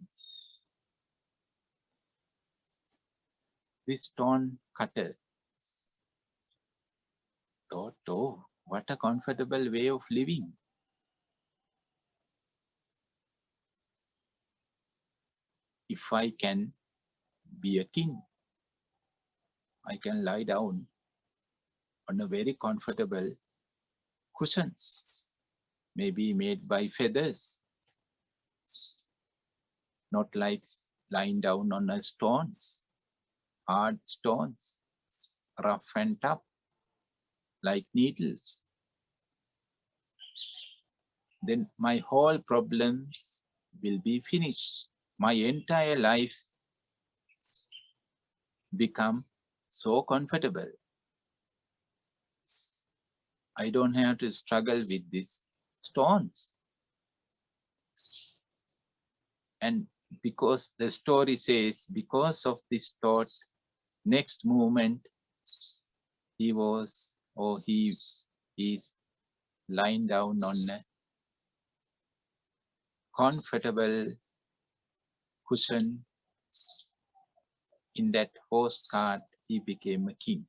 this stone cutter thought, oh, what a comfortable way of living. If I can be a king, I can lie down on a very comfortable cushions, maybe made by feathers, not like lying down on a stones, hard stones, rough and tough, like needles. Then my whole problems will be finished. My entire life become so comfortable. I don't have to struggle with these stones. And because the story says, because of this thought, next moment he was, or he is lying down on a comfortable cushion in that horse cart. He became a king.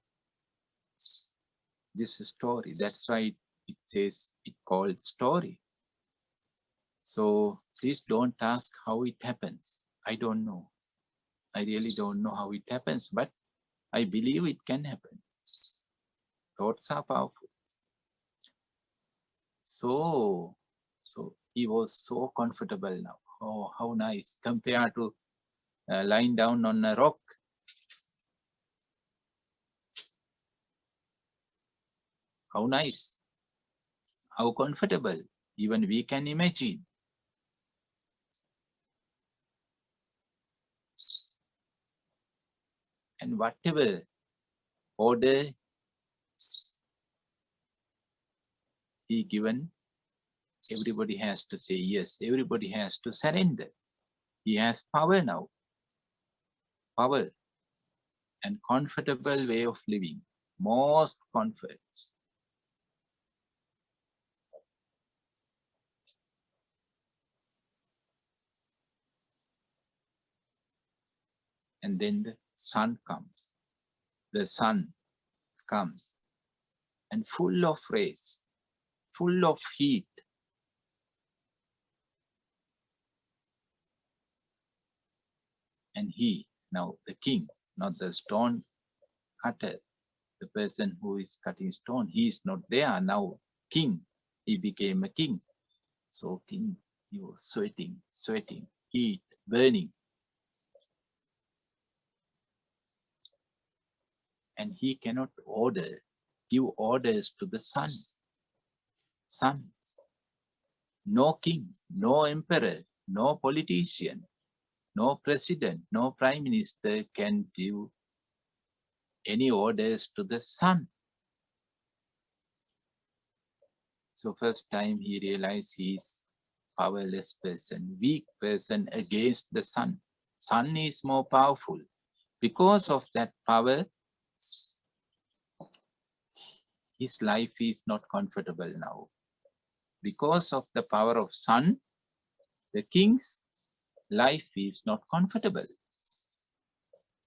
This is story. That's why it says it called story. So please don't ask how it happens. I don't know. I really don't know how it happens, but I believe it can happen. Thoughts are powerful. So he was so comfortable now. Oh, how nice compared to lying down on a rock. How nice, how comfortable. Even we can imagine. And whatever order he given, everybody has to say yes. Everybody has to surrender. He has power now. Power and comfortable way of living. Most comforts. And then the sun comes. The sun comes and full of rays, full of heat. And he, now the king, not the stone cutter, the person who is cutting stone, he is not there now. King, he became a king. So king, he was sweating, heat, burning. And he cannot give orders to the sun. Sun. No king, no emperor, no politician, no president, no prime minister can give any orders to the sun. So first time he realized he is powerless person, weak person against the sun. Sun is more powerful. Because of that power, his life is not comfortable now. Because of the power of sun, the king's life is not comfortable.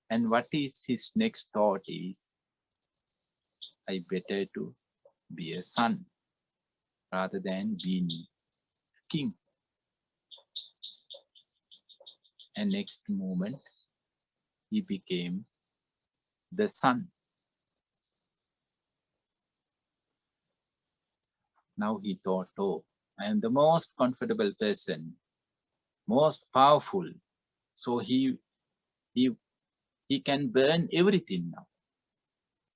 And what is his next thought is, I better to be a son rather than being king. And next moment, he became the son. Now he thought, oh, I am the most comfortable person, most powerful. So he can burn everything now.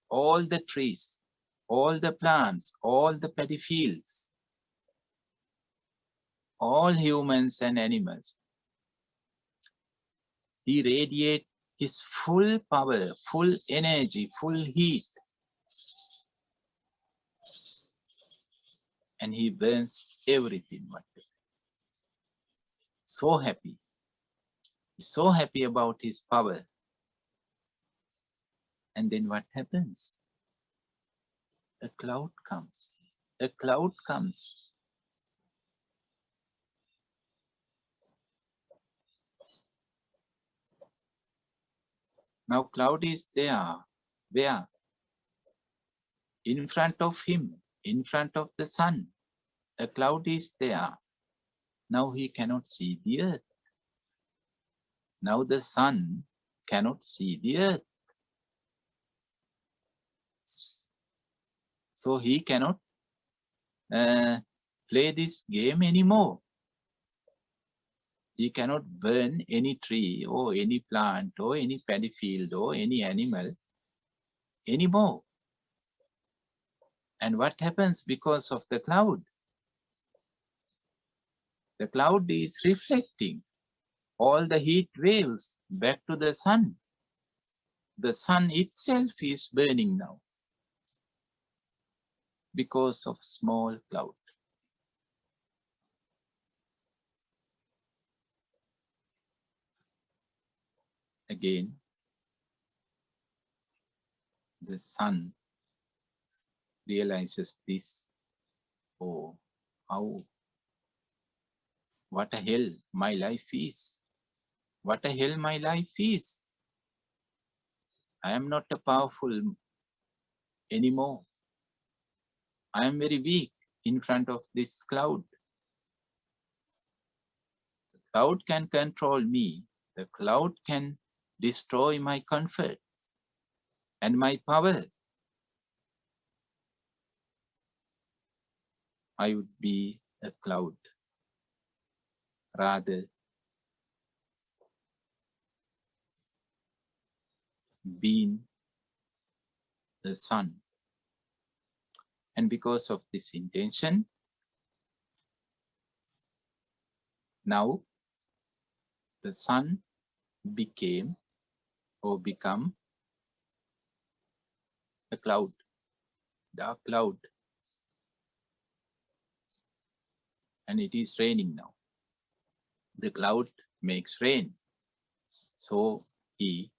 All the trees, all the plants, all the paddy fields, all humans and animals. He radiates his full power, full energy, full heat. And he burns everything. So happy. He's so happy about his power. And then what happens? A cloud comes. A cloud comes. Now cloud is there. Where? In front of him, in front of the sun. A cloud is there. Now he cannot see the earth. Now the sun cannot see the earth. So he cannot play this game anymore. He cannot burn any tree or any plant or any paddy field or any animal anymore. And what happens because of the cloud? The cloud is reflecting all the heat waves back to the sun. The sun itself is burning now because of small cloud. Again, the sun realizes this. Oh, how, what a hell my life is. What a hell my life is. I am not a powerful anymore. I am very weak in front of this cloud. The cloud can control me. The cloud can destroy my comfort and my power. I would be a cloud rather being the sun. And because of this intention, now the sun became or become a cloud, dark cloud. And it is raining now. The cloud makes rain. So he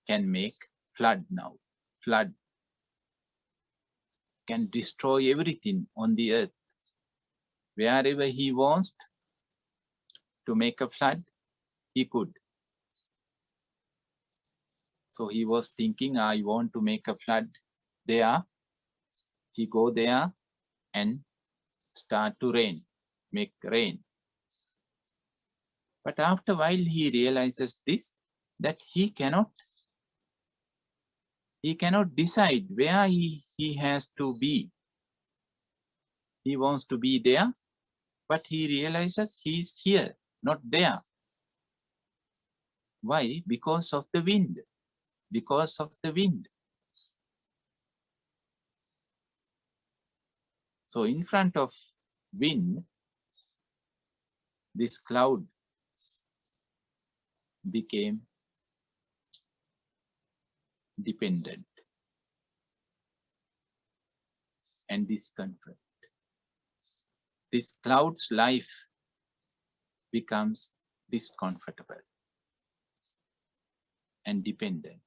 can make flood now. Flood can destroy everything on the earth. Wherever he wants to make a flood, he could. So he was thinking, I want to make a flood there. He go there and start to rain, make rain. But after a while he realizes this, that he cannot decide where he has to be. He wants to be there, but he realizes he's here, not there. Why? Because of the wind. Because of the wind. So in front of wind, this cloud became dependent and discomfort. This cloud's life becomes discomfortable and dependent.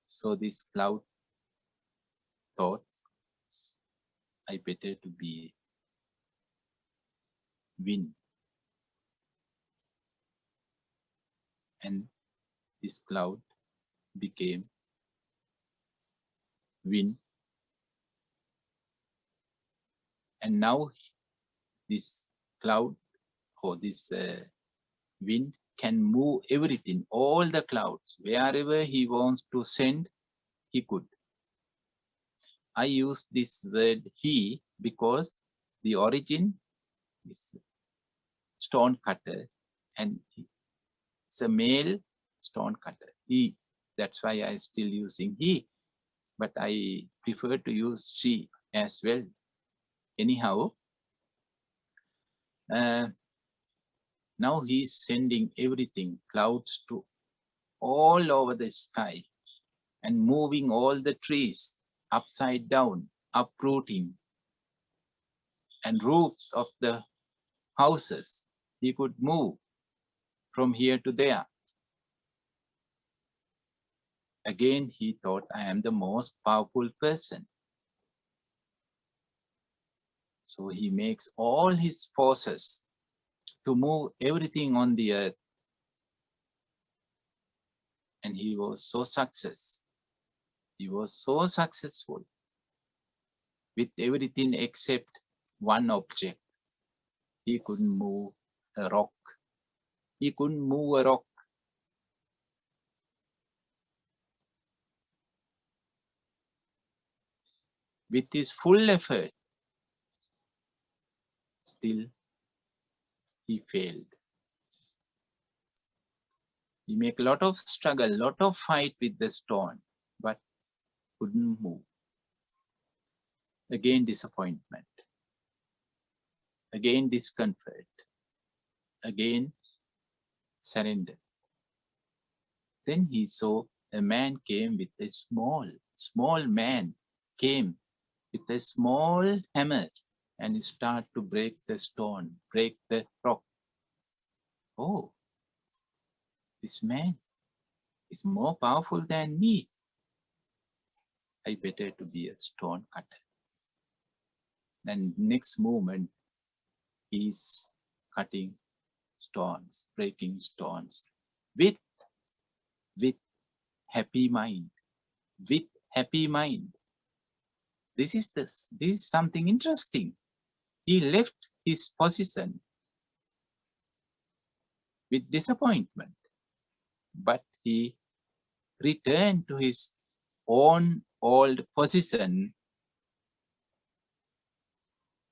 So this cloud thought, I better to be wind. And this cloud became wind. And now this cloud or this wind can move everything, all the clouds, wherever he wants to send, he could. I use this word he because the origin is stone cutter and it's a male stone cutter, he. That's why I still using he, but I prefer to use she as well. Anyhow, now he's sending everything, clouds to all over the sky and moving all the trees upside down, uprooting, and roofs of the houses. He could move from here to there. Again, he thought, I am the most powerful person. So he makes all his forces to move everything on the earth. And he was so He was so successful with everything except one object. He couldn't move a rock. He couldn't move a rock. With his full effort, still he failed. He make a lot of struggle, lot of fight with the stone, but couldn't move. Again disappointment. Again discomfort. Again surrender. Then he saw a man came with a small man came with a small hammer and start to break the stone, break the rock. Oh, this man is more powerful than me. I better to be a stone cutter. Then next moment, he's cutting stones, breaking stones with happy mind, with happy mind. This is something interesting. He left his position with disappointment, but he returned to his own old position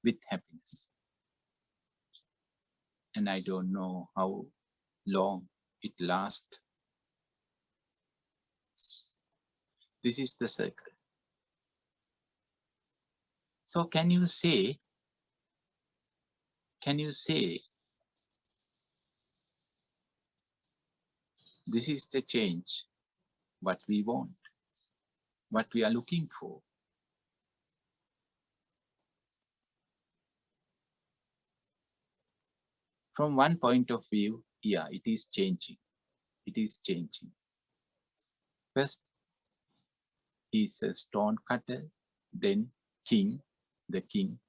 with happiness. And I don't know how long it lasts. This is the circle. So can you say this is the change, what we want, what we are looking for? From one point of view, yeah, it is changing. It is changing. First, he's a stone cutter, then the king,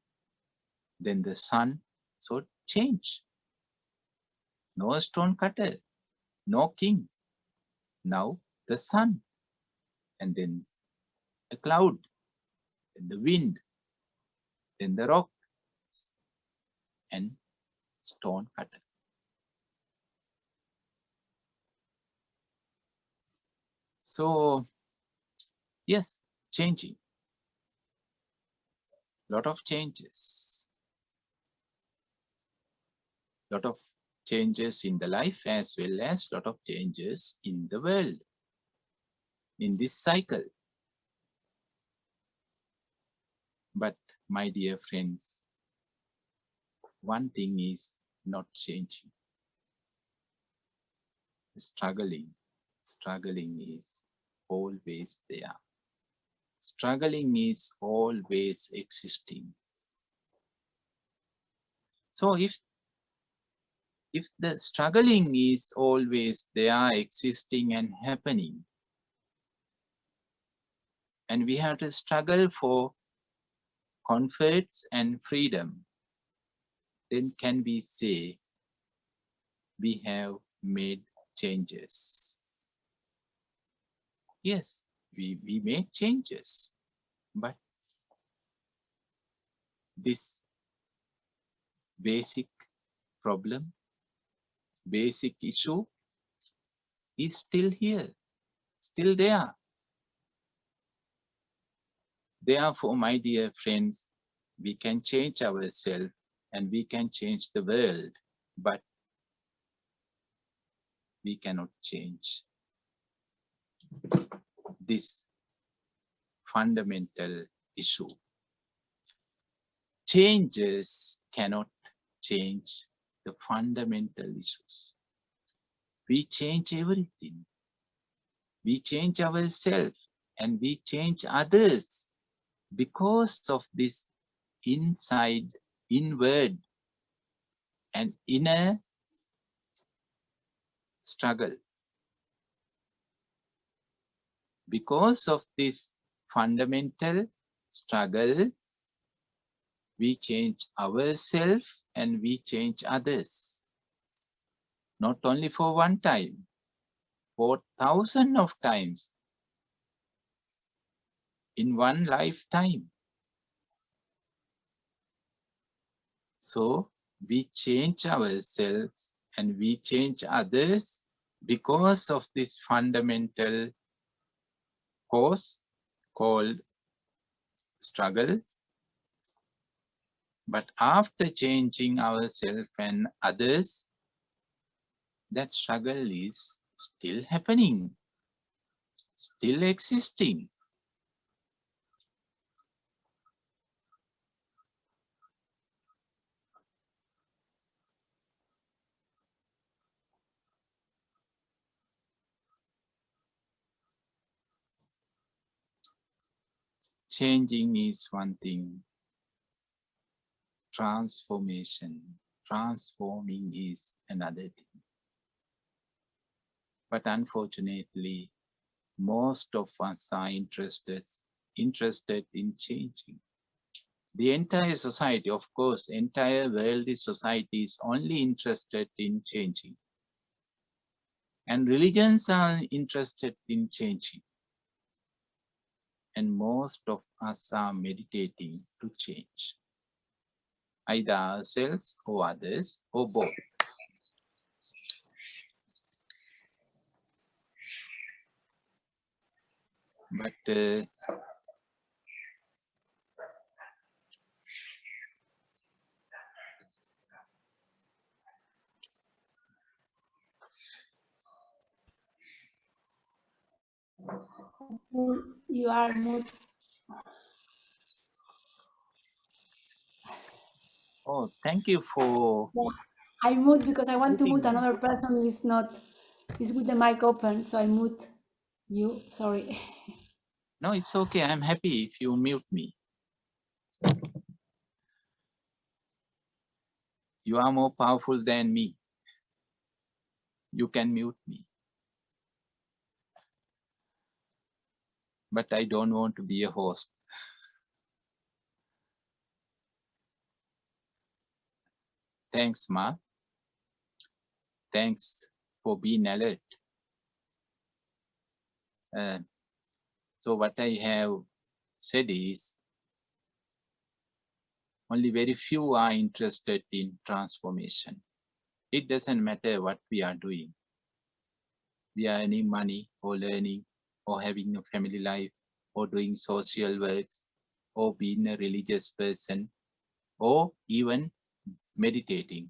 then the son. So change. No stone cutter, no king. Now the sun, and then a cloud, then the wind, then the rock, and stone cutter. So yes, changing. Lot of changes. Lot of changes in the life as well as lot of changes in the world, in this cycle. But my dear friends, one thing is not changing. Struggling is always there. Struggling is always existing. So if the struggling is always there, existing and happening, and we have to struggle for comforts and freedom, then can we say we have made changes? Yes, we made changes, but this basic problem, basic issue is still here, still there. Therefore, my dear friends, we can change ourselves and we can change the world, but we cannot change this fundamental issue. Changes cannot change the fundamental issues. We change everything. We change ourselves and we change others because of this inward and inner struggle. Because of this fundamental struggle, we change ourselves and we change others. not only for one time, for thousands of times in one lifetime. So we change ourselves and we change others because of this fundamental cause called struggle. But after changing ourselves and others, that struggle is still happening, still existing. Changing is one thing, transforming is another thing. But unfortunately, most of us are interested in changing. The entire society, of course, entire worldly society is only interested in changing. And religions are interested in changing. And most of us are meditating to change, either ourselves or others or both. But You are mute. oh, thank you for Yeah. I mute because I want to putting mute me. another person is with the mic open, so I mute you. Sorry. No, it's okay. I'm happy if you mute me. You are more powerful than me. You can mute me. But I don't want to be a host. Thanks, Ma. Thanks for being alert. So what I have said is only very few are interested in transformation. It doesn't matter what we are doing. We are earning money or learning or having a family life or doing social works or being a religious person or even meditating.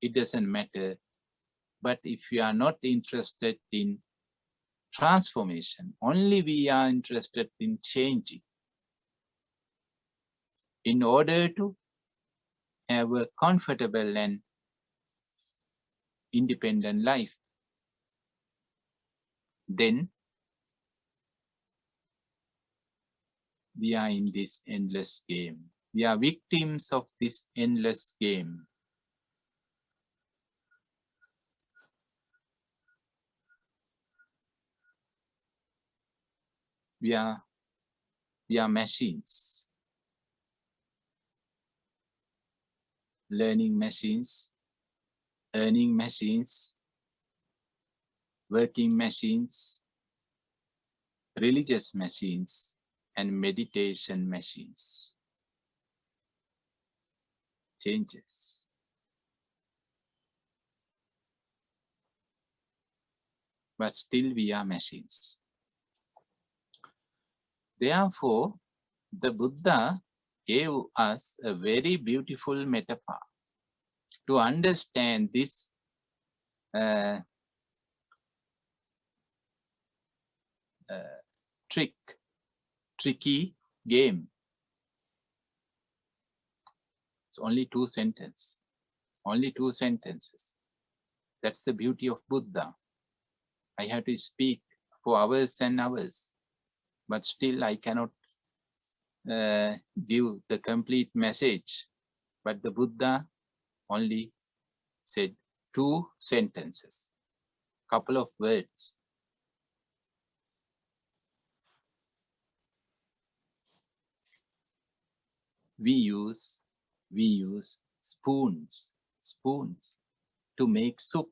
It doesn't matter. But if we are not interested in transformation, only we are interested in changing in order to have a comfortable and independent life, then we are in this endless game. We are victims of this endless game. We are machines, learning machines, earning machines, working machines, religious machines, and meditation machines. Changes. But still we are machines. Therefore, the Buddha gave us a very beautiful metaphor to understand this tricky game. It's only two sentences. Only two sentences. That's the beauty of Buddha. I have to speak for hours and hours, but still I cannot give the complete message. But the Buddha only said two sentences, couple of words. We use spoons. to make soup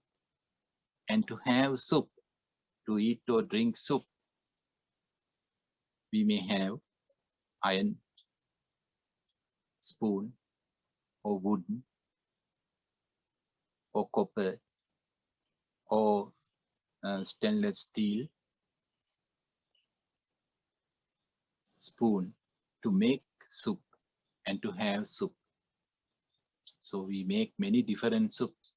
and to have soup, to eat or drink soup. We may have iron spoon or wooden or copper or stainless steel spoon to make soup and to have soup. So we make many different soups: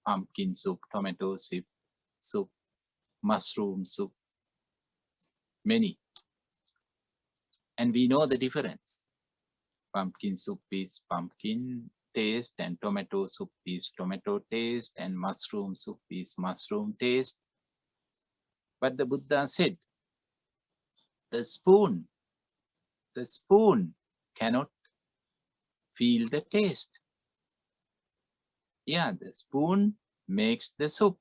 pumpkin soup, tomato soup, mushroom soup, many. And we know the difference. Pumpkin soup is pumpkin taste, and tomato soup is tomato taste, and mushroom soup is mushroom taste. But the Buddha said, the spoon cannot feel the taste. Yeah, the spoon makes the soup.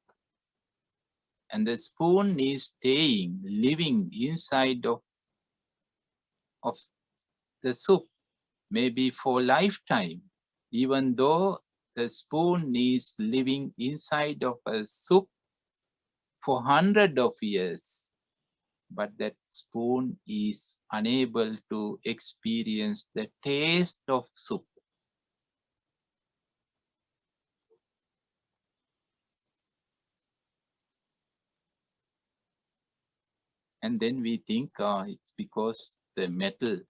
And the spoon is staying, living inside of the soup, maybe for lifetime, even though the spoon is living inside of a soup for hundreds of years, but that spoon is unable to experience the taste of soup. And then we think it's because the metal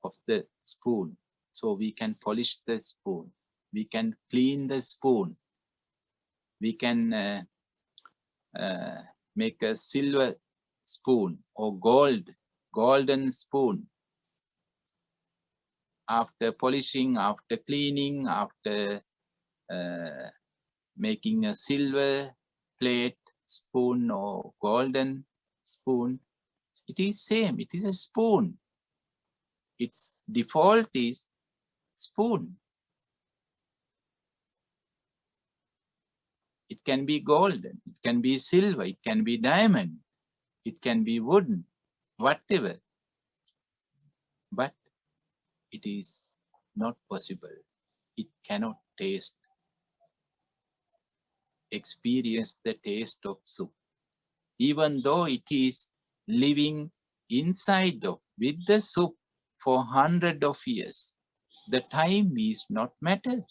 of the spoon. So we can polish the spoon, we can clean the spoon, we can make a silver spoon or golden spoon. After polishing, after cleaning, after making a silver plate spoon or golden spoon, it is same, it is a spoon. Its default is spoon. It can be golden, it can be silver, it can be diamond, it can be wooden, whatever. But it is not possible. It cannot experience the taste of soup, even though it is living inside of with the soup for hundreds of years. The time is not matter,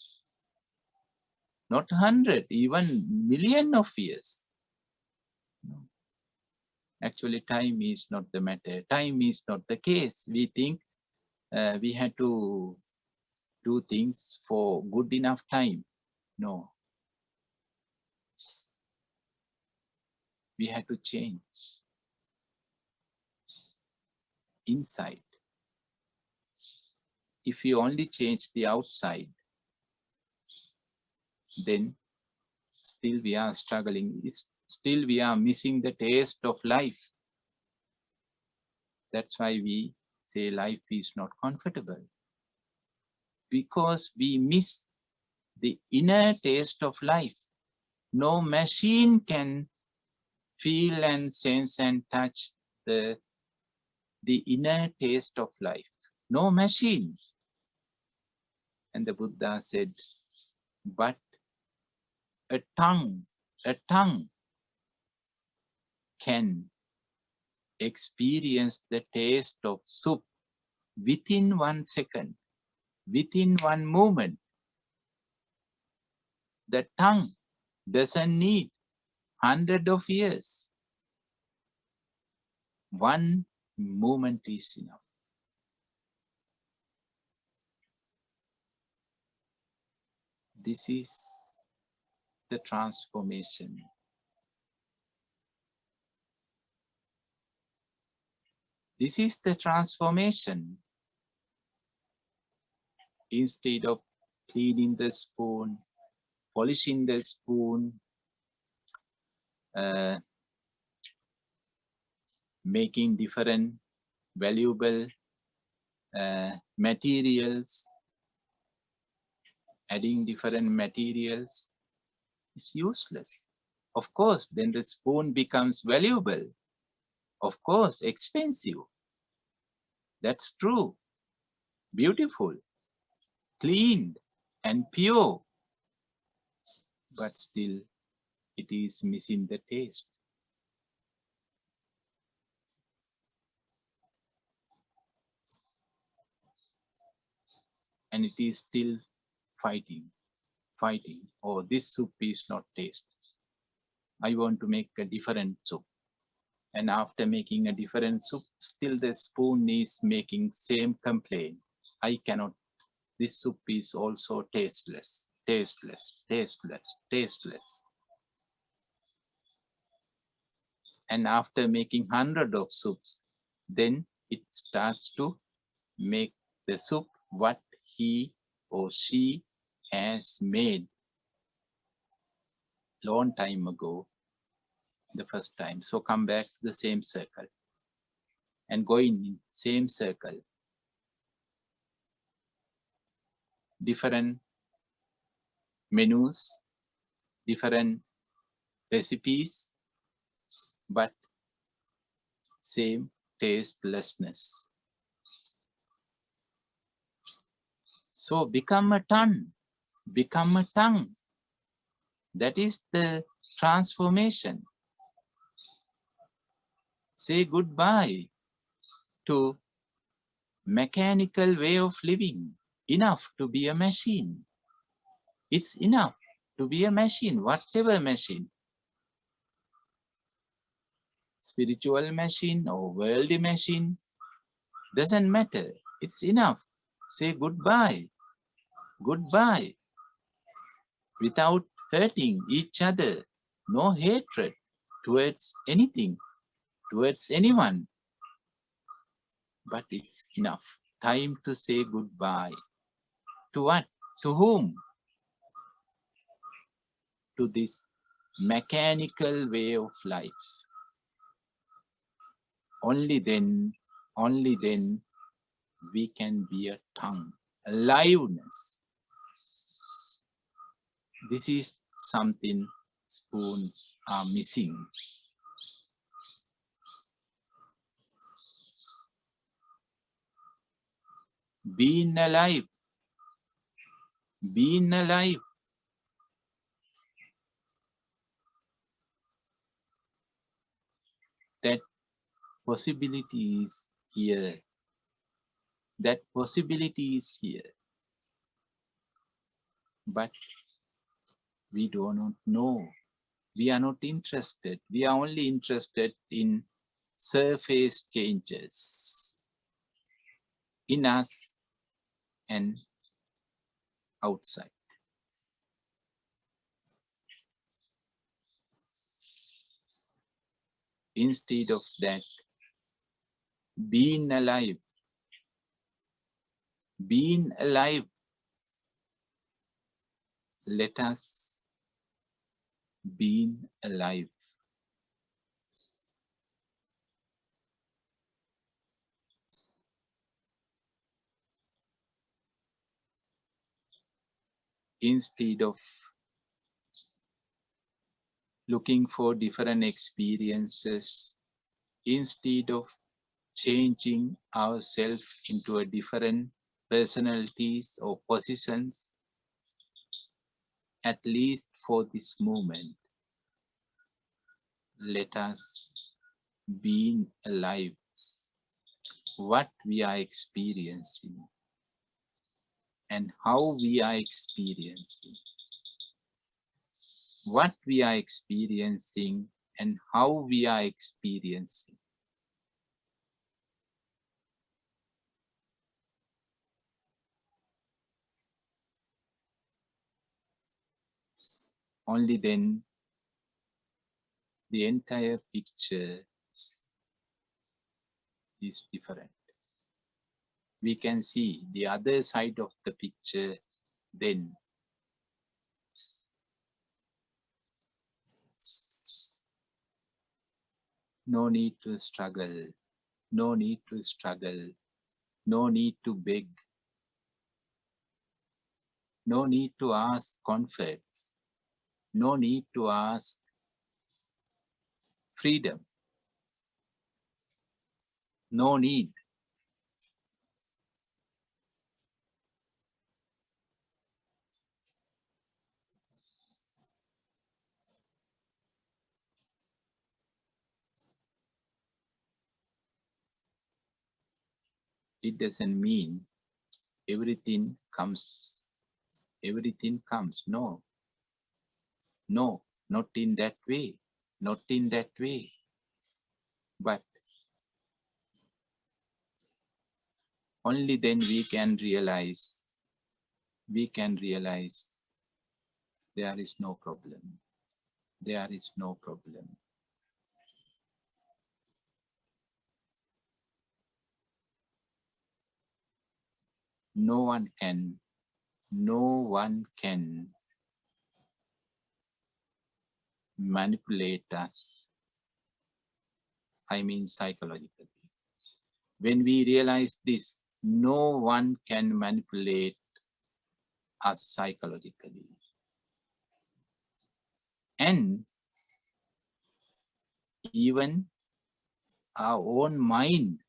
not 100, even million of years. No. Actually, time is not the matter. Time is not the case. We think we had to do things for good enough time. No. We had to change inside. If you only change the outside, then still we are struggling. Still we are missing the taste of life. That's why we say life is not comfortable. Because we miss the inner taste of life. No machine can feel and sense and touch the inner taste of life. No machine. And the Buddha said, but a tongue can experience the taste of soup within 1 second, within one moment. The tongue doesn't need hundreds of years. One moment is enough. This is the transformation. This is the transformation. Instead of cleaning the spoon, polishing the spoon, making different valuable materials, adding different materials, is useless. Of course, then the spoon becomes valuable. Of course, expensive. That's true. Beautiful, cleaned, and pure. but still it is missing the taste. And it is still fighting. Oh, this soup is not taste. I want to make a different soup. And after making a different soup, still the spoon is making same complaint. I cannot. This soup is also tasteless, tasteless, tasteless, tasteless. And after making 100 of soups, then it starts to make the soup what he or she has made long time ago, the first time. So come back to the same circle and go in same circle. Different menus, different recipes, but same tastelessness. So become a tongue, become a tongue. That is the transformation. Say goodbye to mechanical way of living. Enough to be a machine. It's enough to be a machine, whatever machine. Spiritual machine or worldly machine, doesn't matter. It's enough. Say goodbye. Goodbye. Without hurting each other. No hatred towards anything, towards anyone. But it's enough. Time to say goodbye. To what? To whom? To this mechanical way of life. Only then we can be a tongue, aliveness. This is something spoons are missing. Being alive. Being alive. That possibility is here. That possibility is here. But we do not know. We are not interested. We are only interested in surface changes in us and outside. Instead of that, being alive, let us be alive. Instead of looking for different experiences, instead of changing ourselves into a different personalities or positions, at least for this moment, let us be alive. What we are experiencing and how we are experiencing. What we are experiencing and how we are experiencing. Only then the entire picture is different. We can see the other side of the picture then. No need to struggle. No need to struggle. No need to beg. No need to ask comforts. No need to ask freedom. No need. it doesn't mean everything comes. No, no, not in that way, not in that way. But only then we can realize there is no problem. There is no problem. No one can manipulate us. I mean psychologically. When we realize this, no one can manipulate us psychologically. And even our own mind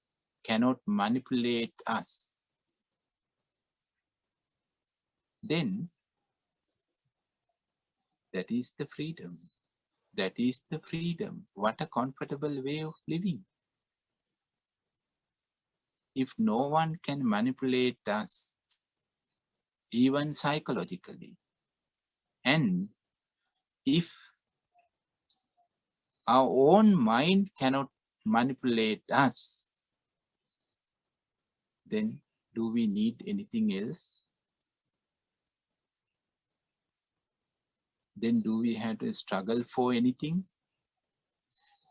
cannot manipulate us. Then that is the freedom. That is the freedom. What a comfortable way of living. If no one can manipulate us, even psychologically, and if our own mind cannot manipulate us, then do we need anything else? Then do we have to struggle for anything?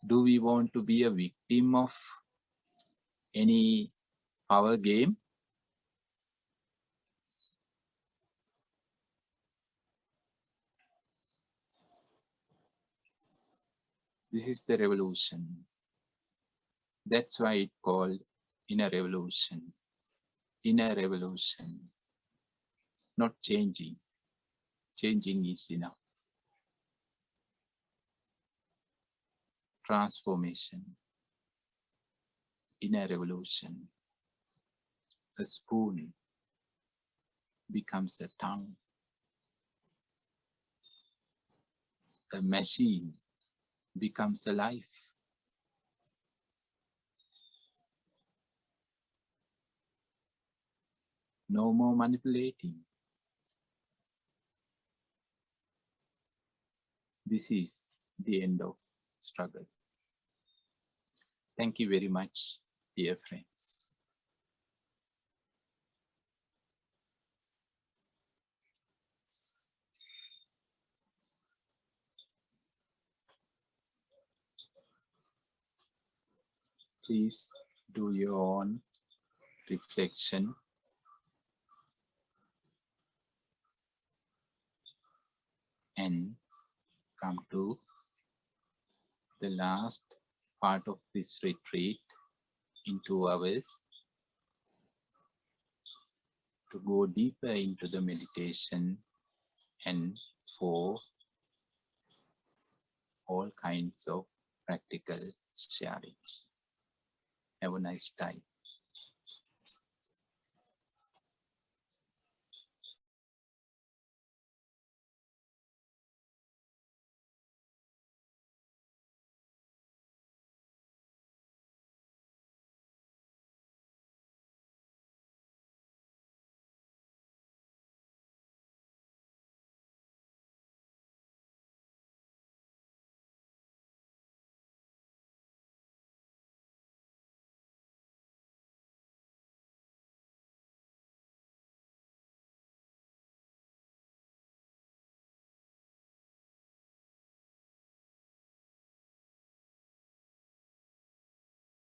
Do we want to be a victim of any power game? This is the revolution. That's why it's called inner revolution. Inner revolution. Not changing. Changing is enough. Transformation. Inner revolution. A spoon becomes a tongue. A machine becomes a life. No more manipulating. This is the end of struggle. Thank you very much, dear friends. Please do your own reflection and come to the last part of this retreat in 2 hours to go deeper into the meditation and for all kinds of practical sharings. Have a nice time.